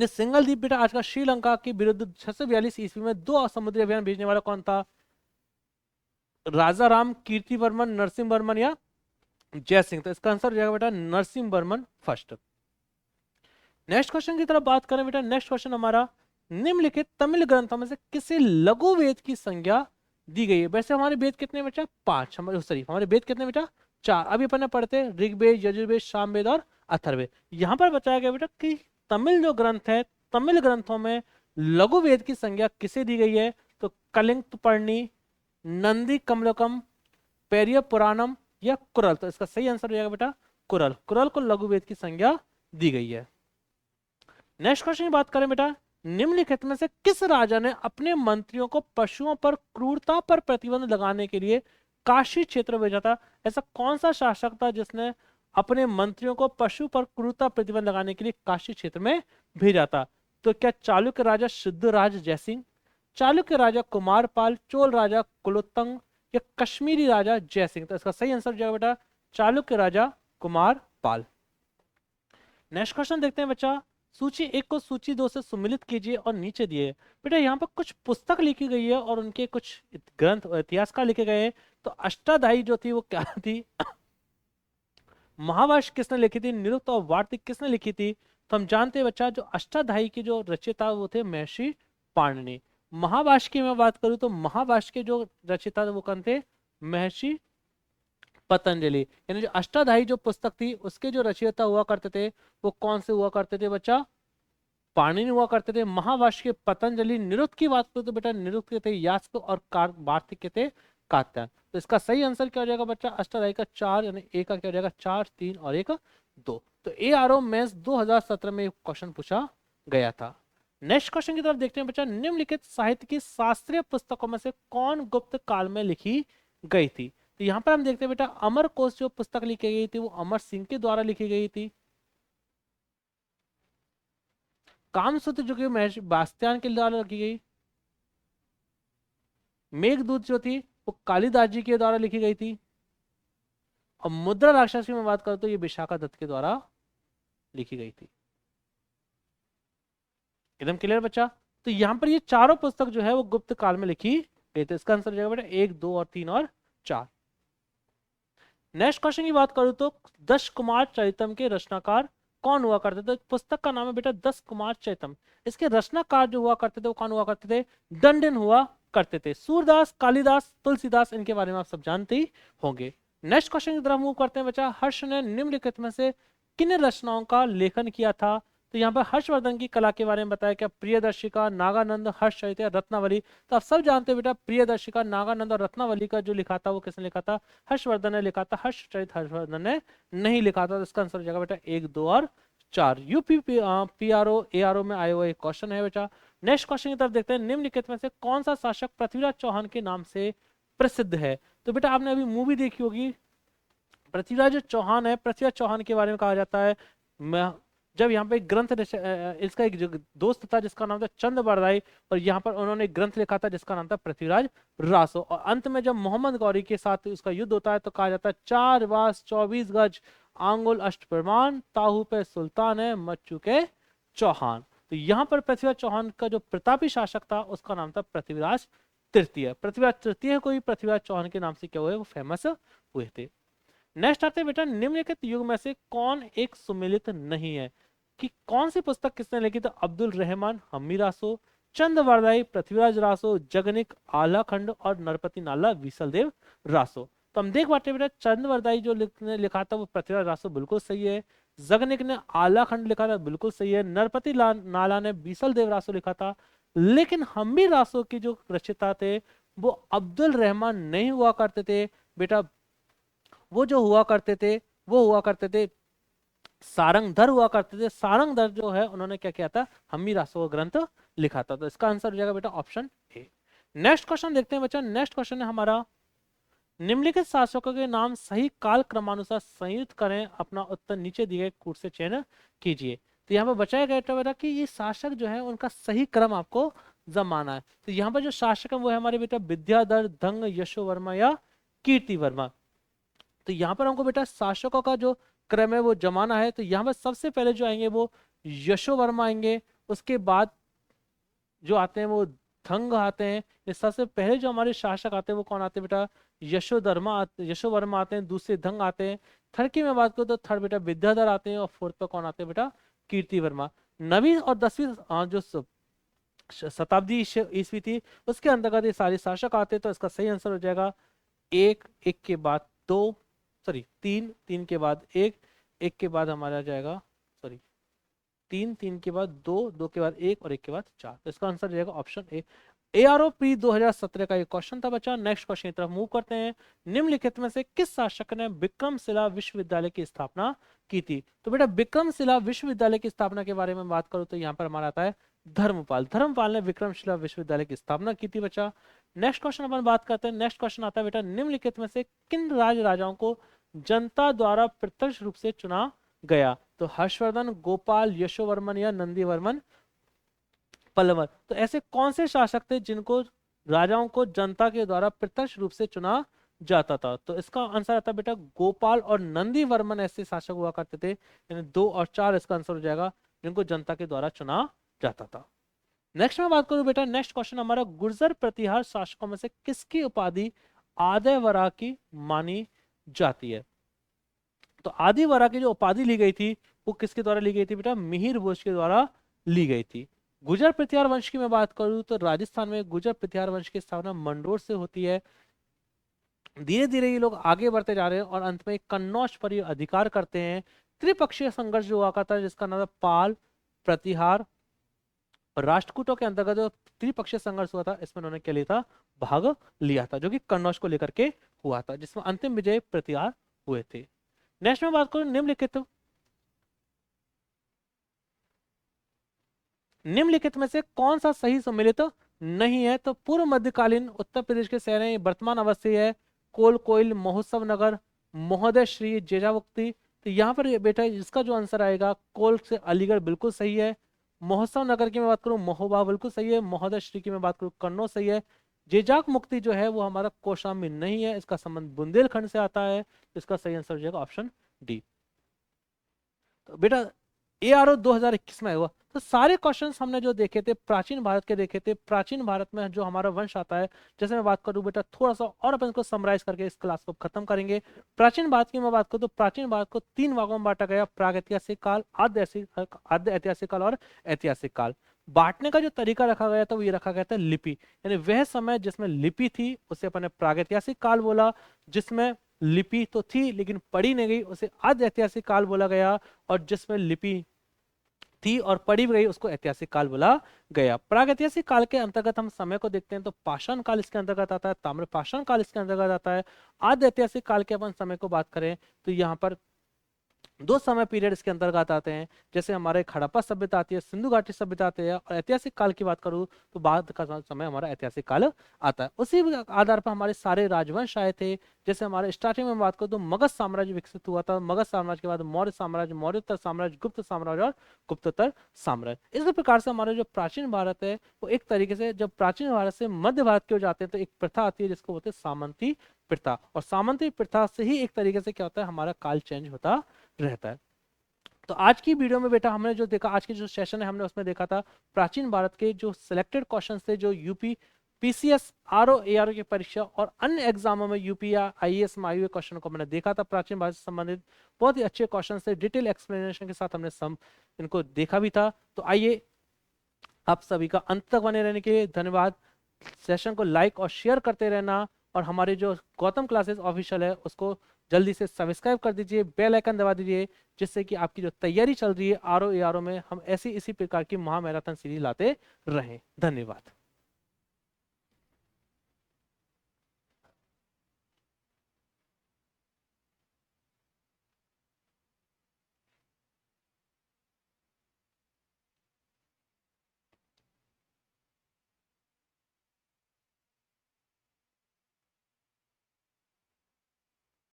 S1: सिंगल द्वीप बेटा आज का श्रीलंका के विरुद्ध 642 ईस्वी में 2 समुद्री अभियान भेजने वाला कौन था? राजा राम, कीर्ति वर्मन, नरसिंह वर्मन या जय सिंह? तो इसका आंसर हो जाएगा बेटा Narasimha Varman first. Next question की तरफ बात करें बेटा, नेक्स्ट क्वेश्चन हमारा, निम्नलिखित तमिल ग्रंथों में से किसे लघु वेद की संज्ञा दी गई है। वैसे हमारे वेद कितने बेटा, 5, हमारे वेद कितने बेटा, 4। अभी अपन ने पढ़ते हैं ऋग्वेद, यजुर्वेद, सामवेद और अथर्ववेद। यहाँ पर बताया गया बेटा कि तमिल जो ग्रंथ है, तमिल ग्रंथों में लघु वेद की संज्ञा किसे दी गई है, तो कलिंगपर्णी, नंदी कमलकम, पेरिय पुराणम या कुरल। तो इसका सही आंसर हो जाएगा बेटा कुरल। कुरल को लघु वेद की संज्ञा दी गई है। नेक्स्ट क्वेश्चन की बात करें बेटा, निम्नलिखित में से किस राजा ने अपने मंत्रियों को पशुओं पर क्रूरता पर प्रतिबंध लगाने के लिए काशी क्षेत्र भेजा था। ऐसा कौन सा शासक था जिसने अपने मंत्रियों को पशु पर क्रूरता प्रतिबंध लगाने के लिए काशी क्षेत्र में भेजा था। तो क्या चालुक्य राजा सिद्धराज जयसिंह, चालुक्य राजा कुमारपाल, चोल राजा कुलोत्तंग या कश्मीरी राजा जयसिंह। तो इसका सही आंसर हो जाएगा बेटा चालुक्य राजा कुमारपाल। नेक्स्ट क्वेश्चन देखते हैं बच्चा, सूची 1 को सूची 2 से सुमिलित कीजिए और नीचे दिए। बेटा यहाँ पर कुछ पुस्तक लिखी गई है और उनके कुछ ग्रंथ इतिहासकार लिखे गए हैं। तो अष्टाध्यायी जो थी वो क्या थी, महाभाष्य किसने लिखी थी, निरुक्त और वार्तिक किसने लिखी थी। तो हम जानते हैं बच्चा जो अष्टाध्यायी की जो रचयिता वो थे महर्षि पाणिनि। महाभाष्य की मैं बात करूं तो महाभाष्य के जो रचयिता वो कौन थे, महर्षि पतंजलि। यानी जो अष्टाध्यायी जो पुस्तक थी उसके जो रचयिता हुआ करते थे वो कौन से हुआ करते थे बच्चा, पाणिनि हुआ करते थे। महाभाष्य के पतंजलि। निरुक्त की बात करूं तो बेटा निरुक्त के थे यास्क और वार्तिक के थे कात्यायन। तो इसका सही आंसर क्या हो जाएगा बच्चा, अष्टाध्यायी का 4, यानी ए का क्या हो जाएगा 4, 3 और 1 2। तो ARO मेंस 2017 में क्वेश्चन पूछा गया था। नेक्स्ट क्वेश्चन की तरफ देखते हैं बच्चा, निम्नलिखित साहित्य की शास्त्रीय पुस्तकों में से कौन गुप्त काल में लिखी गई थी। तो यहाँ पर हम देखते हैं बेटा अमर कोश जो पुस्तक लिखी गई थी वो अमर सिंह के द्वारा लिखी गई थी। कामसूत्र जो कि महर्षि बास्त्यायन के द्वारा लिखी गई। मेघदूत जो थी वो कालिदास जी के द्वारा लिखी गई थी। और मुद्रा राक्षस की मैं बात करूं तो ये विशाखा दत्त के द्वारा लिखी गई थी। एकदम क्लियर बच्चा। तो यहाँ पर ये चारों पुस्तक जो है वो गुप्त काल में लिखी गई थी। इसका आंसर हो जाएगा बेटा 1, 2 और 3 और 4। नेक्स्ट क्वेश्चन की बात करूं तो दश कुमार चरितम के रचनाकार कौन हुआ करते थे। पुस्तक का नाम है बेटा 10 कुमार चरितम। इसके रचनाकार जो हुआ करते थे वो कौन हुआ करते थे, दंडन हुआ करते थे। सूरदास, कालिदास, तुलसीदास, इनके बारे में आप सब जानते ही होंगे। नेक्स्ट क्वेश्चन की तरफ मूव करते हैं बच्चा, हर्ष ने निम्नलिखित में से किन रचनाओं का लेखन किया था। तो यहाँ पर हर्षवर्धन की कला के बारे में बताया क्या, प्रियदर्शिका, नागानंद, हर्षचरित, रत्नावली। तो आप सब जानते हैं बेटा प्रियदर्शिका, नागानंद और रत्नावली का जो लिखा था वो किसने लिखा था, हर्षवर्धन ने लिखा था। हर्षचरित हर्षवर्धन ने नहीं लिखा था। तो इसका आंसर हो जाएगा बेटा 1, 2 और 4। यूपी PRO ARO में आए हुए क्वेश्चन है बेटा। नेक्स्ट क्वेश्चन की तरफ देखते हैं, निम्नलिखित में से कौन सा शासक पृथ्वीराज चौहान के नाम से प्रसिद्ध है। तो बेटा आपने अभी मूवी देखी होगी, पृथ्वीराज चौहान है, पृथ्वीराज चौहान के बारे में कहा जाता है। जब यहाँ पे एक ग्रंथ इसका एक जो दोस्त था जिसका नाम था चंद बरदाई, और यहाँ पर उन्होंने एक ग्रंथ लिखा था जिसका नाम था पृथ्वीराज रासो। और अंत में जब मोहम्मद गौरी के साथ उसका युद्ध होता है तो कहा जाता है 4 बास 24 गज आंगुल अष्ट प्रमाण, ताहू पे सुल्तान है मच चुके चौहान। तो यहाँ पर पृथ्वीराज चौहान का जो प्रतापी शासक था उसका नाम था पृथ्वीराज तृतीय। पृथ्वीराज तृतीय को ही पृथ्वीराज चौहान के नाम से क्या हुए, वो फेमस हुए थे। नेक्स्ट आते हैं बेटा, निम्नलिखित युग में से कौन एक सुमिलित नहीं है। कि कौन सी पुस्तक किसने लिखी, तो अब्दुल रहमान हम्मी रासो, चंद बरदाई, पृथ्वीराज रासो, जगनिक आलाखंड और नरपति नाला विसलदेव रासो। तो हम देख पाते बेटा चंद बरदाई जो लिखा था वो पृथ्वीराज रासो बिल्कुल सही है। जगनिक ने आलाखंड लिखा था बिल्कुल सही है। नरपति नाला ने विसलदेव रासो लिखा था। लेकिन हम्मी रासो की जो रचयिता थे वो अब्दुल रहमान नहीं हुआ करते थे बेटा। वो जो हुआ करते थे वो हुआ करते थे सारंगधर हुआ करते थे। सारंगधर जो है उन्होंने क्या किया था, हम्मी रासो ग्रंथ लिखा था। तो इसका आंसर हो जाएगा बेटा ऑप्शन ए। नेक्स्ट क्वेश्चन देखते हैं बच्चा। नेक्स्ट क्वेश्चन है हमारा, निम्नलिखित शासकों के नाम सही काल क्रमानुसार संयुक्त करें, अपना उत्तर नीचे दिए गए कूट से चयन कीजिए। तो यहाँ पर बचाया गया बेटा कि ये शासक जो है उनका सही क्रम आपको जमाना है। तो यहाँ पर जो शासक है वो है हमारे बेटा विद्याधर, धंग, यशोवर्मा या कीर्ति वर्मा। तो यहाँ पर हमको बेटा शासकों का जो क्रम है वो जमाना है। तो यहाँ पर सबसे पहले जो आएंगे वो यशोवर्मा आएंगे, उसके बाद जो आते हैं वो धंग आते हैं। ये सबसे पहले जो हमारे शासक आते हैं वो कौन आते हैं बेटा, यशोवर्मा आते हैं, दूसरे धंग आते हैं। थर्ड की मैं बात करूँ तो थर्ड बेटा विद्याधर आते हैं और फोर्थ पे कौन आते हैं बेटा, कीर्ति वर्मा। 9वीं और 10वीं जो शताब्दी ईस्वी थी, उसके अंतर्गत ये सारे शासक आते। तो इसका सही आंसर हो जाएगा एक, एक के बाद दो, सॉरी तीन, तीन के बाद एक, एक के बाद हमारा जाएगा, सॉरी तीन, तीन के बाद दो, दो के बाद एक और एक के बाद चार। तो इसका आंसर जाएगा ऑप्शन ए। AROP 2017 का एक क्वेश्चन था बच्चा। नेक्स्ट क्वेश्चन की तरफ मूव करते हैं। निम्नलिखित में से किस शासक ने विक्रमशिला विश्वविद्यालय की स्थापना की थी? तो बेटा विक्रमशिला विश्वविद्यालय की स्थापना के बारे में बात करूं तो यहाँ पर हमारा आता है धर्मपाल। धर्मपाल ने विक्रमशिला विश्वविद्यालय की स्थापना की थी बच्चा। नेक्स्ट क्वेश्चन अपन बात करते हैं। नेक्स्ट क्वेश्चन आता है बेटा, निम्नलिखित में से किन राजाओं को जनता द्वारा प्रत्यक्ष रूप से चुना गया? तो हर्षवर्धन, गोपाल, यशोवर्मन या नंदीवर्मन पल्लव। तो ऐसे कौन से शासक थे जिनको राजाओं को जनता के द्वारा प्रत्यक्ष रूप से चुना जाता था? तो इसका आंसर आता है बेटा गोपाल और नंदीवर्मन ऐसे शासक हुआ करते थे। यानी 2 और 4 इसका आंसर हो जाएगा, जिनको जनता के द्वारा चुना जाता था। नेक्स्ट में बात करूं बेटा, नेक्स्ट क्वेश्चन हमारा, गुर्जर प्रतिहार शासकों में से किसकी उपाधि आदिवरा की मानी जाती है? तो आदिवरा की जो उपाधि ली गई थी वो किसके द्वारा ली गई थी बेटा? मिहिर भोज के द्वारा ली गई थी। गुर्जर प्रतिहार वंश की मैं बात करूं तो राजस्थान में गुर्जर प्रतिहार वंश की स्थापना मंडोर से होती है। धीरे धीरे ये लोग आगे बढ़ते जा रहे हैं और अंत में कन्नौज पर ये अधिकार करते हैं। त्रिपक्षीय संघर्ष जो हुआ करता है जिसका नाम है पाल, प्रतिहार और राष्ट्रकूटों के अंतर्गत जो त्रिपक्षीय संघर्ष हुआ था इसमें उन्होंने क्या लिया था? भाग लिया था, जो कि कन्नौज को लेकर के हुआ था, जिसमें अंतिम विजय प्रतिहार हुए थे। नेक्स्ट में बात करूं, निम्नलिखित में से कौन सा सही सम्मिलित नहीं है? तो पूर्व मध्यकालीन उत्तर प्रदेश के शहर हैं, वर्तमान अवस्था है कोल कोइल, महोत्सव नगर, महोदय श्री, जेजावक्ति। तो यहाँ पर बेटा इसका जो आंसर आएगा कोल से अलीगढ़ बिल्कुल सही है। महोत्सव नगर की मैं बात करूं महोबा बिल्कुल सही है। महोदय श्री की मैं बात करूं कन्नौज सही है। जेजाक मुक्ति जो है वो हमारा कौशाम्बी नहीं है, इसका संबंध बुंदेलखंड से आता है। तो इसका सही आंसर हो जाएगा ऑप्शन डी। तो बेटा ARO 2021 में हुआ। तो सारे क्वेश्चंस हमने जो देखे थे प्राचीन भारत के देखे थे। प्राचीन भारत में जो हमारा वंश आता है, जैसे मैं बात करूं बेटा थोड़ा सा और अपन को समराइज करके इस क्लास को खत्म करेंगे। प्राचीन भारत की मैं बात करूं तो प्राचीन भारत को 3 भागों में बांटा गया, प्रागैतिहासिक काल, आद्य ऐतिहासिक काल और ऐतिहासिक काल। बांटने का जो तरीका रखा गया था वो ये रखा गया था लिपि, यानी वह समय जिसमें लिपि थी उसे अपन ने प्रागैतिहासिक काल बोला। जिसमें लिपि तो थी लेकिन पढ़ी नहीं गई उसे आद्य ऐतिहासिक काल बोला गया, और जिसमें लिपि थी और पढ़ी गई उसको ऐतिहासिक काल बोला गया। प्रागैतिहासिक काल के अंतर्गत हम समय को देखते हैं तो पाषाण काल इसके अंतर्गत आता है, ताम्र पाषाण काल इसके अंतर्गत आता है। आद्य ऐतिहासिक काल के अपन समय को बात करें तो यहाँ पर 2 समय पीरियड इसके अंतर्गत आते हैं, जैसे हमारे हड़प्पा सभ्यता आती है, सिंधु घाटी सभ्यता आती है। और ऐतिहासिक काल की बात करूं तो बाद का समय हमारा ऐतिहासिक काल आता है। उसी आधार पर हमारे सारे राजवंश आए थे। जैसे हमारे स्टार्टिंग में बात करूं तो मगध साम्राज्य विकसित हुआ था। मगध साम्राज्य के बाद मौर्य साम्राज्य, मौर्योत्तर साम्राज्य, गुप्त साम्राज्य और गुप्तोत्तर साम्राज्य। इस प्रकार से हमारे जो प्राचीन भारत है वो एक तरीके से जब प्राचीन भारत से मध्य भारत की ओर जाते हैं तो एक प्रथा आती है जिसको बोलते हैं सामंती प्रथा, और सामंती प्रथा से ही एक तरीके से क्या होता है हमारा काल चेंज होता रहता है। तो आज की वीडियो में बेटा हमने जो देखा, आज की जो सेशन है हमने उसमें देखा था प्राचीन भारत के जो सिलेक्टेड क्वेश्चंस थे जो यूपी PCS RO ARO की परीक्षा और अन्य एग्जामों में यूपी या IAS में आए हुए क्वेश्चन को मैंने देखा था। प्राचीन भारत से संबंधित बहुत ही अच्छे क्वेश्चन थे, डिटेल एक्सप्लेनेशन के साथ हमने इनको देखा भी था। तो आइए आप सभी का अंत तक बने रहने के लिए धन्यवाद। सेशन को लाइक और शेयर करते रहना, और हमारे जो गौतम क्लासेस ऑफिशियल है उसको जल्दी से सब्सक्राइब कर दीजिए, बेल आइकन दबा दीजिए, जिससे कि आपकी जो तैयारी चल रही है RO ARO में हम ऐसी इसी प्रकार की महा मैराथन सीरीज लाते रहें। धन्यवाद।